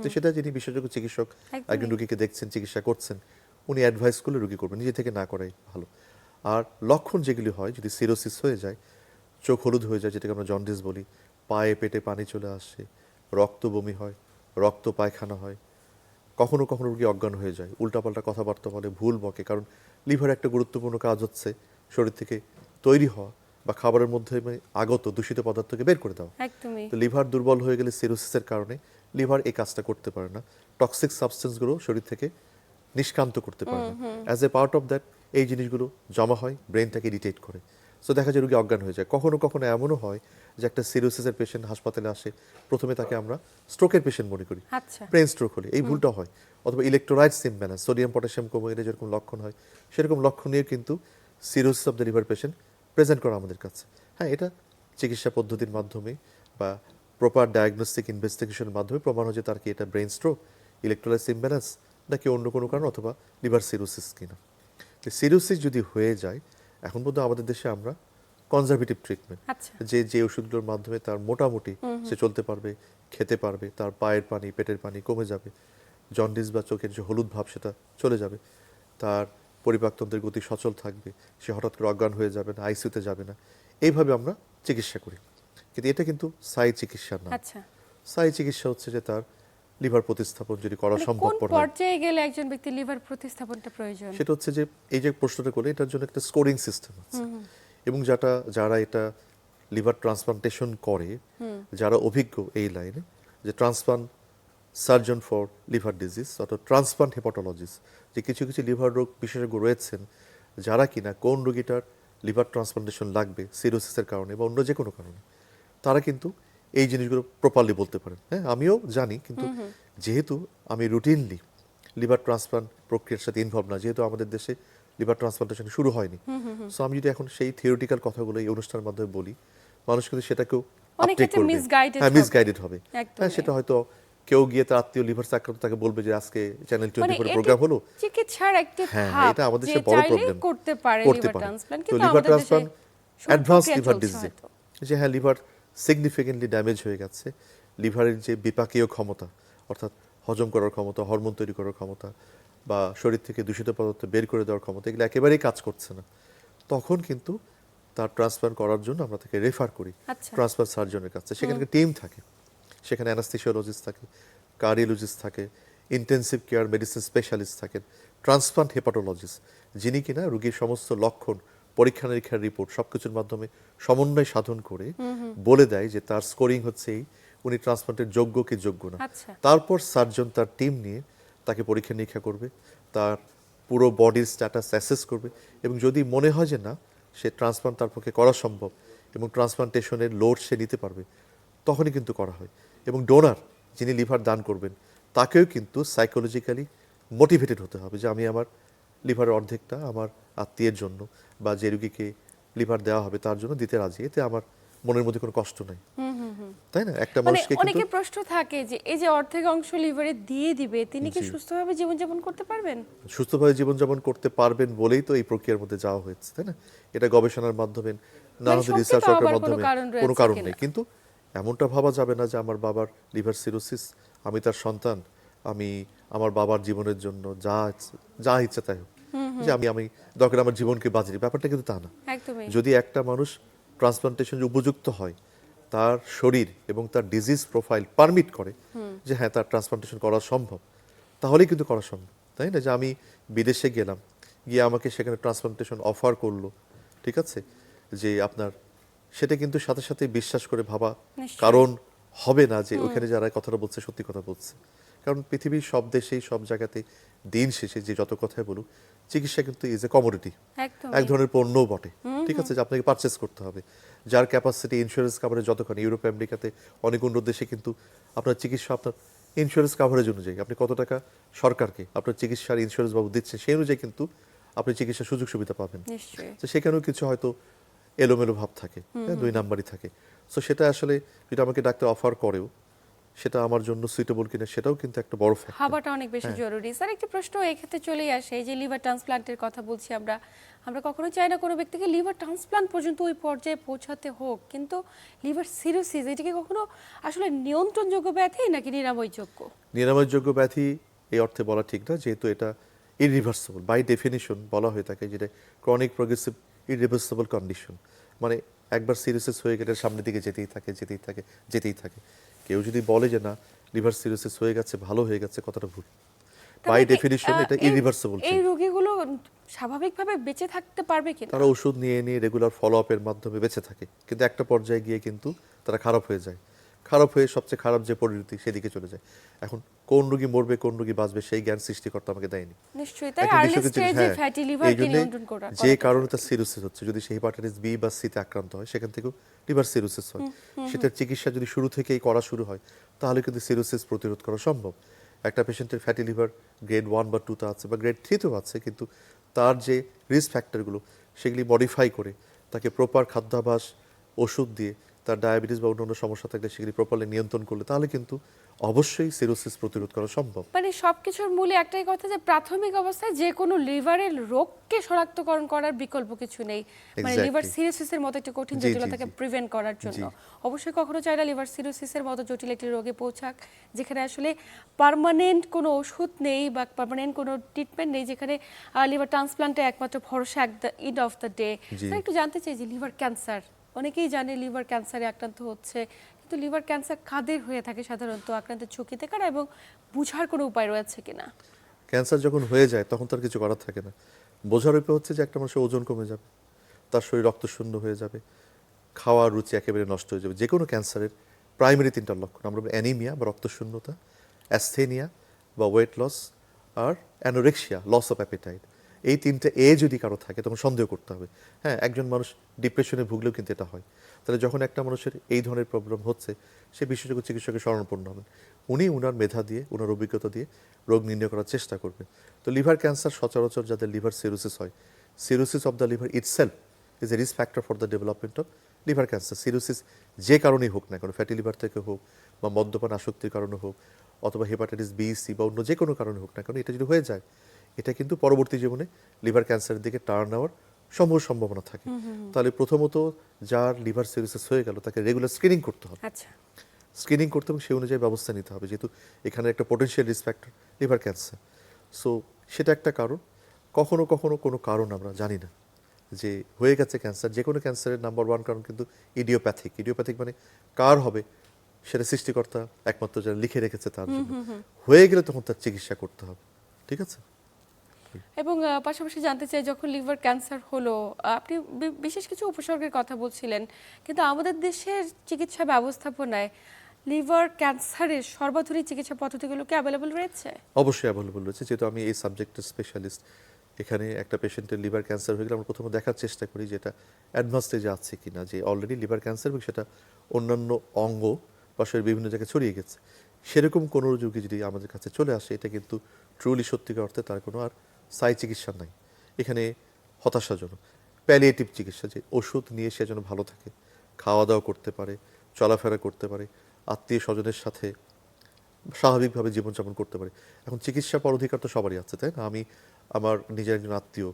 তো সেটা যিনি বিশেষজ্ঞ চিকিৎসক একদমই। একজন রুগীকে দেখছেন, চিকিৎসা করছেন, উনি অ্যাডভাইস করলে রুগী করবেন, নিজে থেকে না করাই ভালো। আর লক্ষণ যেগুলি হয়, যদি সিরোসিস হয়ে যায়, চোখ হলুদ হয়ে যায়, যেটাকে আমরা জন্ডিস বলি, পায়ে পেটে পানি চলে আসে, রক্ত বমি হয়, রক্ত পায়খানা হয়, কখনো কখনো রুগী অজ্ঞান হয়ে যায়, উল্টাপাল্টা কথাবার্তা বলে, ভুল বকে। কারণ লিভার একটা গুরুত্বপূর্ণ কাজ হচ্ছে শরীর থেকে তৈরি হওয়া বা খাবারের মধ্যে আগত দূষিত পদার্থকে বের করে দেওয়া। একদমই। তো লিভার দুর্বল হয়ে গেলে সিরোসিসের কারণে লিভার এই কাজটা করতে পারে না, টক্সিক সাবস্টেন্সগুলো শরীর থেকে নিষ্কান্ত করতে পারে না। As a part of that এই জিনিসগুলো জমা হয়, ব্রেনটাকে ইরিটেট করে। সো দেখা যায় রুগী অজ্ঞান হয়ে যায়। কখনো কখনো এমনও হয় যে একটা সিরোসিসের পেশেন্ট হাসপাতালে আসে, প্রথমে তাকে আমরা স্ট্রোকের পেশেন্ট মনে করি, আচ্ছা। ব্রেন স্ট্রোক হলে এই ভুলটা হয়। অথবা ইলেকট্রোলাইটস ইমব্যালেন্স, সোডিয়াম পটাশিয়াম কমে গেলে যেরকম লক্ষণ হয়, সেরকম লক্ষণ নিয়ে কিন্তু cirrhosis of the liver patient present করা আমাদের কাছে। হ্যাঁ, এটা চিকিৎসা পদ্ধতির মাধ্যমে বা প্রপার ডায়াগনস্টিক ইনভেস্টিগেশনের মাধ্যমে প্রমাণ হয় যে তার কি এটা ব্রেন স্ট্রোক, ইলেকট্রোলাইটস ইমব্যালেন্স, নাকি অন্য কোনো কারণ, অথবা লিভার সিরোসিস কিনা। সিরোসিস যদি হয়ে যায়, এখন পর্যন্ত আমাদের দেশে আমরা কনজারভেটিভ ট্রিটমেন্ট, আচ্ছা। যে ওষুধগুলোর মাধ্যমে তার মোটামুটি সে চলতে পারবে, খেতে পারবে, তার পায়ের পানি, পেটের পানি কমে যাবে, জন্ডিস বা চোখের যে হলুদ ভাব সেটা চলে যাবে, তার পরিপাকতন্ত্রের গতি সচল থাকবে, সে হঠাৎ করে অজ্ঞান হয়ে যাবে না, আইসিইউতে যাবে না, এইভাবে আমরা চিকিৎসা করি। কিন্তু এটা কিন্তু স্থায়ী চিকিৎসা না। আচ্ছা, স্থায়ী চিকিৎসা হচ্ছে যে তার লিভার প্রতিস্থাপন যদি করা মানে কোন সম্ভবপর হয়, পর্যায়ে গেলে একজন ব্যক্তির লিভার প্রতিস্থাপনটা প্রয়োজন? সেটা হচ্ছে যে এই যে প্রশ্নটা করলে এটার জন্য একটা স্কোরিং সিস্টেম আছে, এবং যারা এটা লিভার ট্রান্সপ্লান্টেশন করে, যারা অভিজ্ঞ এই লাইনে, যে transplant surgeon for liver disease অর্থাৎ ট্রান্সপ্লান্ট হেপাটোলজিস্ট, যে কিছু কিছু লিভার রোগ বিশেষজ্ঞ রয়েছেন যারা কিনা কোন রোগীটার লিভার ট্রান্সপ্লান্টেশন লাগবে সিরোসিসের কারণে বা অন্য যে কোনো কারণে, তারা কিন্তু এই জিনিসগুলো প্রপারলি বলতে পারেন। হ্যাঁ, আমিও জানি, কিন্তু যেহেতু আমি রুটিনলি লিভার ট্রান্সপ্লান্ট প্রক্রিয়ার সাথে ইনভলভ না, যেহেতু আমাদের দেশে লিভার ট্রান্সপ্লান্টেশন শুরু হয়নি, সো আমি যদি এখন সেই থিওরিটিক্যাল কথাগুলো এই অনুষ্ঠানের মাধ্যমে বলি, মানুষ কিন্তু সেটাকেও অনেক আপটেক ক্ষেত্রে করবে। misguided হ্যাঁ, হবে। মিসগাইডেড হবে। একদমই। হ্যাঁ, সেটা হয়তো কেউ গিয়ে তার আত্মীয় লিভার আক্রান্ত, তাকে বলবে যে আজকে চ্যানেল মানে 24 এটি প্রোগ্রাম হলো। চিকিৎসার একটি হ্যাঁ, ধাপ, এটা আমাদের যে দেশে বড় চাইলেই প্রবলেম। করতে পারে করতে লিভার পারে। ট্রান্সপ্লান্ট, তো কিন্তু লিভার আমাদের দেশে ট্রান্সপ্লান্ট শুরু অ্যাডভান্স প্রক্রিয়া লিভার চলছে ডিজিজে, হয়তো। যে হ্যাঁ লিভার সিগনিফিকেন্টলি ড্যামেজ হয়ে গেছে, লিভারের যে বিপাকীয় ক্ষমতা অর্থাৎ হজম করার ক্ষমতা, হরমোন তৈরি করার ক্ষমতা, বা শরীর থেকে দূষিত পদার্থ বের করে দেওয়ার ক্ষমতা, এগুলো একেবারেই কাজ করছে না, তখন কিন্তু তার ট্রান্সপ্লান্ট করার জন্য আমরা তাকে রেফার করি আচ্ছা। ট্রান্সপ্লান্ট সার্জনের কাছে। সেখানে টিম থাকে, সেখানে অ্যানাস্থেসিওলজিস্ট থাকে, কার্ডিওলজিস্ট থাকে, ইন্টেন্সিভ কেয়ার মেডিসিন স্পেশালিস্ট থাকেন, ট্রান্সপ্লান্ট হেপাটোলজিস্ট, যিনি কিনা রোগীর সমস্ত লক্ষণ, পরীক্ষা নিরীক্ষার রিপোর্ট সবকিছুর মাধ্যমে সমন্বয় সাধন করে বলে দেয় যে তার স্কোরিং হচ্ছে এই, উনি ট্রান্সপ্লান্টের যোগ্য কি যোগ্য না। আচ্ছা। তারপর সার্জন তার টিম নিয়ে তাকে পরীক্ষা নিরীক্ষা করবে, তার পুরো বডির স্ট্যাটাস অ্যাসেস করবে, এবং যদি মনে হয় যে না, সে ট্রান্সপ্লান্ট তার পক্ষে করা সম্ভব এবং ট্রান্সপ্লান্টেশনের লোড সে নিতে পারবে, তখনই কিন্তু করা হয়। এবং ডোনার, যিনি লিভার দান করবেন, তাকেও কিন্তু সাইকোলজিক্যালি মোটিভেটেড হতে হবে যে আমি আমার লিভারের অর্ধেকটা আমার আত্মীয়ের জন্য বা যে রুগীকে লিভার দেওয়া হবে তার জন্য দিতে রাজি, এতে আমার মনের মধ্যে কোনো কষ্ট নাই, তাই না? একটা মানে মানুষকে অনেকে কিন্তু প্রশ্ন থাকে যে এই যে অর্ধেক অংশ লিভারে দিয়ে দিবে, তিনি কি জি। সুস্থভাবে জীবনযাপন করতে পারবেন? সুস্থভাবে জীবনযাপন করতে পারবেন বলেই তো এই প্রক্রিয়ার মধ্যে যাওয়া হয়েছে, তাই না? এটা গবেষণার মাধ্যমে, নানা সত্যি রিসার্চ তো ওয়ার্কের আবার কোনো মাধ্যমে কারণ কোনো রয়েছে কারণ কিনা? নেই। কিন্তু এমনটা ভাবা যাবে না যে আমার বাবার লিভার সিরোসিস, আমি তার সন্তান, আমি আমার বাবার জীবনের জন্য যা ইচ্ছা তাই হোক, যে আমি দরকার আমার জীবনকে বাঁচিয়ে দিই। ব্যাপারটা কিন্তু তা না। একদমই। যদি একটা মানুষ ট্রান্সপ্লান্টেশন উপযুক্ত হয়, তার শরীর এবং তার ডিজিজ প্রোফাইল পারমিট করে যে হ্যাঁ তার ট্রান্সপ্লান্টেশন করা সম্ভব, তাহলেই কিন্তু করা সম্ভব, তাই না? যে আমি বিদেশে গেলাম, গিয়ে আমাকে সেখানে ট্রান্সপ্লান্টেশন অফার করলো, ঠিক আছে, যে আপনার সেটা কিন্তু সাথে সাথে বিশ্বাস করে ভাবা নিশ্চয়ই। কারণ হবে না যে ওখানে যারা কথাটা বলছে সত্যি কথা বলছে। কারণ পৃথিবীর সব দেশেই সব জায়গাতে দিন শেষে যে যত কথাই বলুক, চিকিৎসা কিন্তু ইজ এ কমোডিটি, একদমই। এক ধরনের পণ্যও বটে, ঠিক আছে, যে আপনাকে পারচেস করতে হবে, যার ক্যাপাসিটি ইন্স্যুরেন্স কাভারেজ যতখানি। ইউরোপ আমেরিকাতে অনেক উন্নত দেশে কিন্তু আপনার চিকিৎসা আপনার ইন্স্যুরেন্স কাভারেজ অনুযায়ী, আপনি কত টাকা সরকারকে আপনার চিকিৎসার ইন্স্যুরেন্স বাবু দিচ্ছে, সেই অনুযায়ী কিন্তু আপনি চিকিৎসার সুযোগ সুবিধা পাবেন। নিশ্চয়ই। তো সেখানেও কিছু হয়তো এলোমেলো ভাব থাকে, হ্যাঁ, দুই নাম্বারই থাকে। সো সেটা আসলে যদি আমাকে ডাক্তার অফার করেও সেটা আমার জন্য সুইটেবল কিনা, সেটাও কিন্তু একটা বড় ফ্যাক্টর। হাবাটা অনেক বেশি হ্যাঁ। জরুরি। স্যার, একটি প্রশ্ন এক্ষেত্রে চলেই আসে, এই যে লিভার ট্রান্সপ্লান্টের কথা বলছি আমরা, আমরা কখনো চাই না কোনো ব্যক্তিকে লিভার ট্রান্সপ্লান্ট পর্যন্ত ওই পর্যায়ে পৌঁছাতে হোক, কিন্তু লিভার সিরোসিস এটা কি কখনো আসলে নিয়ন্ত্রণযোগ্য ব্যাধি নাকি নিরাময়যোগ্য? নিরাময়যোগ্য ব্যাধি এই অর্থে বলা ঠিক না, যেহেতু এটা ইরিভার্সিবল বাই ডেফিনিশন বলা হয়ে থাকে, যেটা ক্রনিক প্রোগ্রেসিভ ইরিভার্সিবল কন্ডিশন, মানে একবার সিরোসিস হয়ে গেলে সামনের দিকে যেতেই থাকে। কেউ যদি বলে যে না লিভার সিরোসিস হয়ে গেছে, ভালো হয়ে গেছে, কথাটা ভুল। বাই তাহলে কি, ডেফিনিশন এটা ইরিভার্সিবল। এই রোগীগুলো স্বাভাবিকভাবে বেঁচে থাকতে পারবে কিনা? তারা ওষুধ নিয়ে রেগুলার ফলো আপের মাধ্যমে বেঁচে থাকে, কিন্তু একটা পর্যায়ে গিয়ে কিন্তু তারা খারাপ হয়ে সবচেয়ে খারাপ যে পরিণতি সেদিকে চলে যায়। এখন কোন রোগী মরবে, কোন রোগী বাঁচবে, সেই জ্ঞান সৃষ্টিকর্তা আমাকে দেয়নি। নিশ্চয়ই। তাই একটা আর্লি বিষয় হচ্ছে, স্টেজে হ্যাঁ, ফ্যাটি এই লিভারকে জন্যে নিয়ন্ত্রণ করা যে কারণে তার সিরোসিস হচ্ছে, যদি সে হেপাটাইটিস বি বা সিতে আক্রান্ত হয়, সেখান থেকেও লিভার সিরোসিস হয়, সেটার চিকিৎসা যদি শুরু থেকেই করা শুরু হয়, তাহলে কিন্তু সিরোসিস প্রতিরোধ করা সম্ভব। একটা পেশেন্টের ফ্যাটি লিভার গ্রেড 1 বা 2 তে আছে বা গ্রেড 3 তেও আছে, কিন্তু তার যে রিস্ক ফ্যাক্টরগুলো সেগুলি মডিফাই করে তাকে প্রপার খাদ্যাভ্যাস, ওষুধ দিয়ে তার ডায়াবেটিস বা অন্যান্য সমস্যা থাকলে সেগুলি প্রপারলি নিয়ন্ত্রণ করলে তাহলে কিন্তু অবশ্যই সিরোসিস প্রতিরোধ করা সম্ভব। মানে সবকিছুর মূলে একটাই কথা যে প্রাথমিক অবস্থায় যে কোনো লিভারের রোগকে শনাক্তকরণ করার বিকল্প কিছু নেই, মানে Exactly. লিভার সিরোসিসের মতো একটি কঠিন জি, জি, জটিলতাকে জি। প্রিভেন্ট করার জন্য অবশ্যই কখনো চাই না লিভার সিরোসিসের মতো জটিল একটি রোগে পৌঁছাক যেখানে আসলে পার্মানেন্ট কোনো ওষুধ নেই বা পার্মানেন্ট কোনো ট্রিটমেন্ট নেই, যেখানে লিভার ট্রান্সপ্লান্টে একমাত্র ভরসা at the end of the day. জি। একটু জানতে চাই যে লিভার ক্যান্সার, অনেকেই জানে লিভার ক্যান্সারে আক্রান্ত হচ্ছে, কিন্তু লিভার ক্যান্সার কাদের হয়ে থাকে সাধারণত, আক্রান্তের ঝুঁকিতে কারা এবং বুঝার কোনো উপায় রয়েছে কিনা? ক্যান্সার যখন হয়ে যায় তখন তার কিছু করার থাকে না। বোঝার উপায় হচ্ছে যে একটা মানুষের ওজন কমে যাবে, তার শরীর রক্তশূন্য হয়ে যাবে, খাওয়ার রুচি একেবারে নষ্ট হয়ে যাবে। যে কোনো ক্যান্সারের প্রাইমারি তিনটা লক্ষণ আমরা বলি অ্যানিমিয়া বা রক্তশূন্যতা, অ্যাস্থেনিয়া বা ওয়েট লস, আর অ্যানোরেক্সিয়া লস অফ অ্যাপিটাইট। এই তিনটে যদি কারো থাকে তখন সন্দেহ করতে হবে। হ্যাঁ, একজন মানুষ ডিপ্রেশনে ভুগলেও কিন্তু এটা হয়। তাহলে যখন একটা মানুষের এই ধরনের প্রবলেম হচ্ছে সে বিশেষজ্ঞ চিকিৎসকের শরণাপন্ন হবেন। উনি উনার মেধা দিয়ে উনার অভিজ্ঞতা দিয়ে রোগ নির্ণয় করার চেষ্টা করবেন। তো লিভার ক্যান্সার সচরাচর যাদের লিভার সিরোসিস হয়, cirrhosis of the liver itself is a risk factor for the development of liver cancer. Cirrhosis যে কারণেই হোক না কেন, ফ্যাটি লিভার থেকে হোক বা মদ্যপান আসক্তির কারণে হোক অথবা হেপাটাইটিস বি, সি বা অন্য যে কোনো কারণে হোক না কেন, এটা যদি হয়ে যায় এটা কিন্তু পরবর্তী জীবনে লিভার ক্যান্সারের দিকে টার্ন নেওয়ার সম্ভাবনা থাকে। তাহলে প্রথমত যার লিভার সিরোসিস হয়ে গেল তাকে রেগুলার স্ক্রিনিং করতে হবে। আচ্ছা, স্ক্রিনিং করতে এবং সেই অনুযায়ী ব্যবস্থা নিতে হবে, যেহেতু এখানে একটা potential risk factor liver cancer. So সেটা একটা কারণ। কখনো কখনো কোনো কারণ আমরা জানি না যে হয়ে গেছে ক্যান্সার। যে কোনো ক্যান্সারের নাম্বার ওয়ান কারণ কিন্তু ইডিওপ্যাথিক। ইডিওপ্যাথিক মানে কার হবে সেটা সৃষ্টিকর্তা একমাত্র যারা লিখে রেখেছে তার জন্য। হয়ে গেলে তখন তার চিকিৎসা করতে হবে। ঠিক আছে। এবং পাশাপাশি জানতে চাই যখন লিভার ক্যান্সার হলো, আপনি বিশেষ কিছু উপসর্গের কথা বলছিলেন, কিন্তু আমাদের দেশের চিকিৎসা ব্যবস্থাপনায় লিভার ক্যান্সারের সর্বাধুনিক চিকিৎসা পদ্ধতিগুলো কি অ্যাভেলেবল রয়েছে? অবশ্যই অ্যাভেলেবল রয়েছে, যেহেতু আমি এই সাবজেক্টের স্পেশালিস্ট। এখানে একটা পেশেন্টের লিভার ক্যান্সার হয়ে গেলে আমরা প্রথমে দেখার চেষ্টা করি যে এটা অ্যাডভান্স স্টেজে আছে কিনা, যে অলরেডি লিভার ক্যান্সার এবং সেটা অন্যান্য অঙ্গ বা শরীরের বিভিন্ন জায়গায় ছড়িয়ে গেছে। সেরকম কোনো রোগী যদি আমাদের কাছে চলে আসে, এটা কিন্তু ট্রুলি সত্যিকার অর্থে তার কোনো আর সাই চিকিৎসা নাই। এখানে হতাশাজনক প্যালিয়েটিভ চিকিৎসা, যে ওষুধ নিয়ে সে যেন ভালো থাকে, খাওয়া দাওয়া করতে পারে, চলাফেরা করতে পারে, আত্মীয় স্বজনের সাথে স্বাভাবিকভাবে জীবনযাপন করতে পারে। এখন চিকিৎসা পাওয়ার অধিকার তো সবারই আছে, তাই না? আমি আমার নিজের একজন আত্মীয়,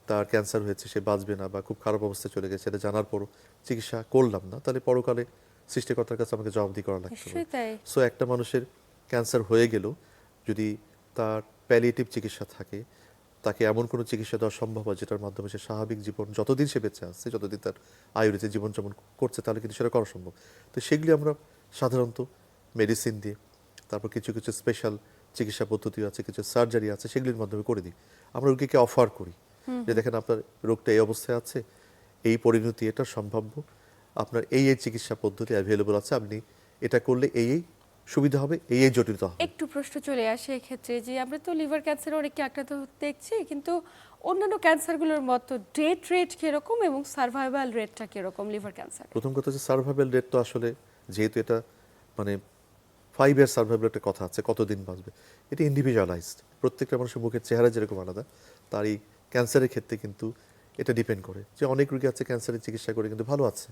তার ক্যান্সার হয়েছে, সে বাঁচবে না বা খুব খারাপ অবস্থায় চলে গেছে, এটা জানার পরও চিকিৎসা করলাম না, তাহলে পরকালে সৃষ্টিকর্তার কাছে আমাকে জবাবদিহি করা লাগতে নিশ্চয়ই হবে। তাই। সো একটা মানুষের ক্যান্সার হয়ে গেলেও যদি তার প্যালিয়েটিভ চিকিৎসা থাকে, তাকে এমন কোনো চিকিৎসা দেওয়া সম্ভব হয় যেটার মাধ্যমে সে স্বাভাবিক জীবন যতদিন সে বেঁচে আছে, যতদিন তার আয়ু রয়েছে, জীবনযাপন করছে, তাহলে কিন্তু সেটা করা সম্ভব। তো সেগুলি আমরা সাধারণত মেডিসিন দিয়ে, তারপর কিছু কিছু স্পেশাল চিকিৎসা পদ্ধতি আছে, কিছু সার্জারি আছে, সেগুলির মাধ্যমে করে দিই। আমরা রোগীকে অফার করি যে দেখেন আপনার রোগটা এই অবস্থায় আছে, এই পরিণতি এটা সম্ভাব্য, আপনার এই চিকিৎসা পদ্ধতি অ্যাভেলেবল আছে, আপনি এটা করলে এই সুবিধা হবে, এই জটিলতা হবে। একটু প্রশ্ন চলে আসে এক্ষেত্রে যে আমরা তো লিভার ক্যান্সারে অনেককে আক্রান্ত হতে দেখছি, কিন্তু অন্যান্য ক্যান্সারগুলোর মতো ডেথ রেট কিরকম এবং সার্ভাইভাল রেটটা কিরকম লিভার ক্যান্সার? প্রথম কথা হচ্ছে সার্ভাইভাল রেট তো আসলে, যেহেতু এটা মানে 5 ইয়ার সার্ভাইভাল একটা কথা আছে, কতদিন বাঁচবে, এটা ইন্ডিভিজুয়ালাইজড। প্রত্যেকটা মানুষের মুখের চেহারা যেরকম আলাদা, তার এই ক্যান্সারের ক্ষেত্রে কিন্তু এটা ডিপেন্ড করে। যে অনেক রোগী আছে ক্যান্সারের চিকিৎসা করে কিন্তু ভালো আছে,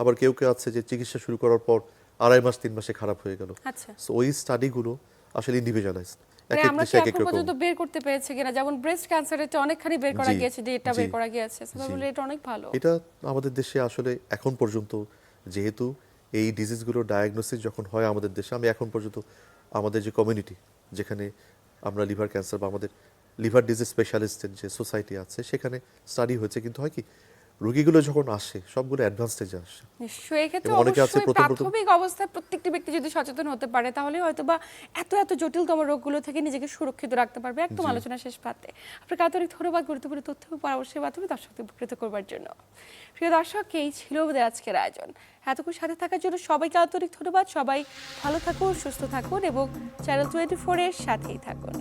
আবার কেউ কেউ আছে যে চিকিৎসা শুরু করার পর 2.5 মাস 3 মাসে খারাপ হয়ে গেল। আচ্ছা, সো ওই স্টাডিগুলো আসলে ইন্ডিভিজুয়ালাইজড, এক এক আমরা দেশে কি এক এক এখন রকম। পর্যন্ত বের করতে পেরেছি কিনা, যেমন ব্রেস্ট ক্যান্সারের অনেকখানি বের করা জি, গিয়েছে, ডেটটা জি, বের করা গিয়েছে, জি। সার্ভাইভাল রেট অনেক ভালো। এটা আমাদের দেশে আসলে এখন পর্যন্ত, যেহেতু এই ডিজিজগুলো ডায়াগনোসিস যখন হয় আমাদের দেশে, আমি এখন পর্যন্ত আমাদের যে কমিউনিটি, যেখানে আমরা লিভার ক্যান্সার বা আমাদের লিভার ডিজিজ স্পেশালিস্টের যে সোসাইটি আছে, সেখানে স্টাডি হয়েছে, কিন্তু হয় কি রোগীগুলো যখন আসে সবগুলো অ্যাডভান্স স্টেজে আসে। নিশ্চয়ই, এক্ষেত্রে এবং অনেকে আছে অবশ্যই প্রথম প্রাথমিক অবস্থায় প্রত্যেকটি ব্যক্তি যদি সচেতন হতে পারে তাহলে হয়তো বা এত এত জটিলতম রোগগুলো থেকে নিজেকে সুরক্ষিত রাখতে পারবে। একদম জি। আলোচনা শেষ প্রান্তে আপনাকে আন্তরিক ধন্যবাদ গুরুত্বপূর্ণ তথ্য এবং পরামর্শের মাধ্যমে দর্শকদের উপকৃত করবার জন্য। প্রিয় দর্শক, এই ছিল আমাদের আজকের আয়োজন। এতক্ষণ সাথে থাকার জন্য সবাইকে আন্তরিক ধন্যবাদ। সবাই ভালো থাকুন, সুস্থ থাকুন এবং চ্যানেল 24 এর সাথেই থাকুন।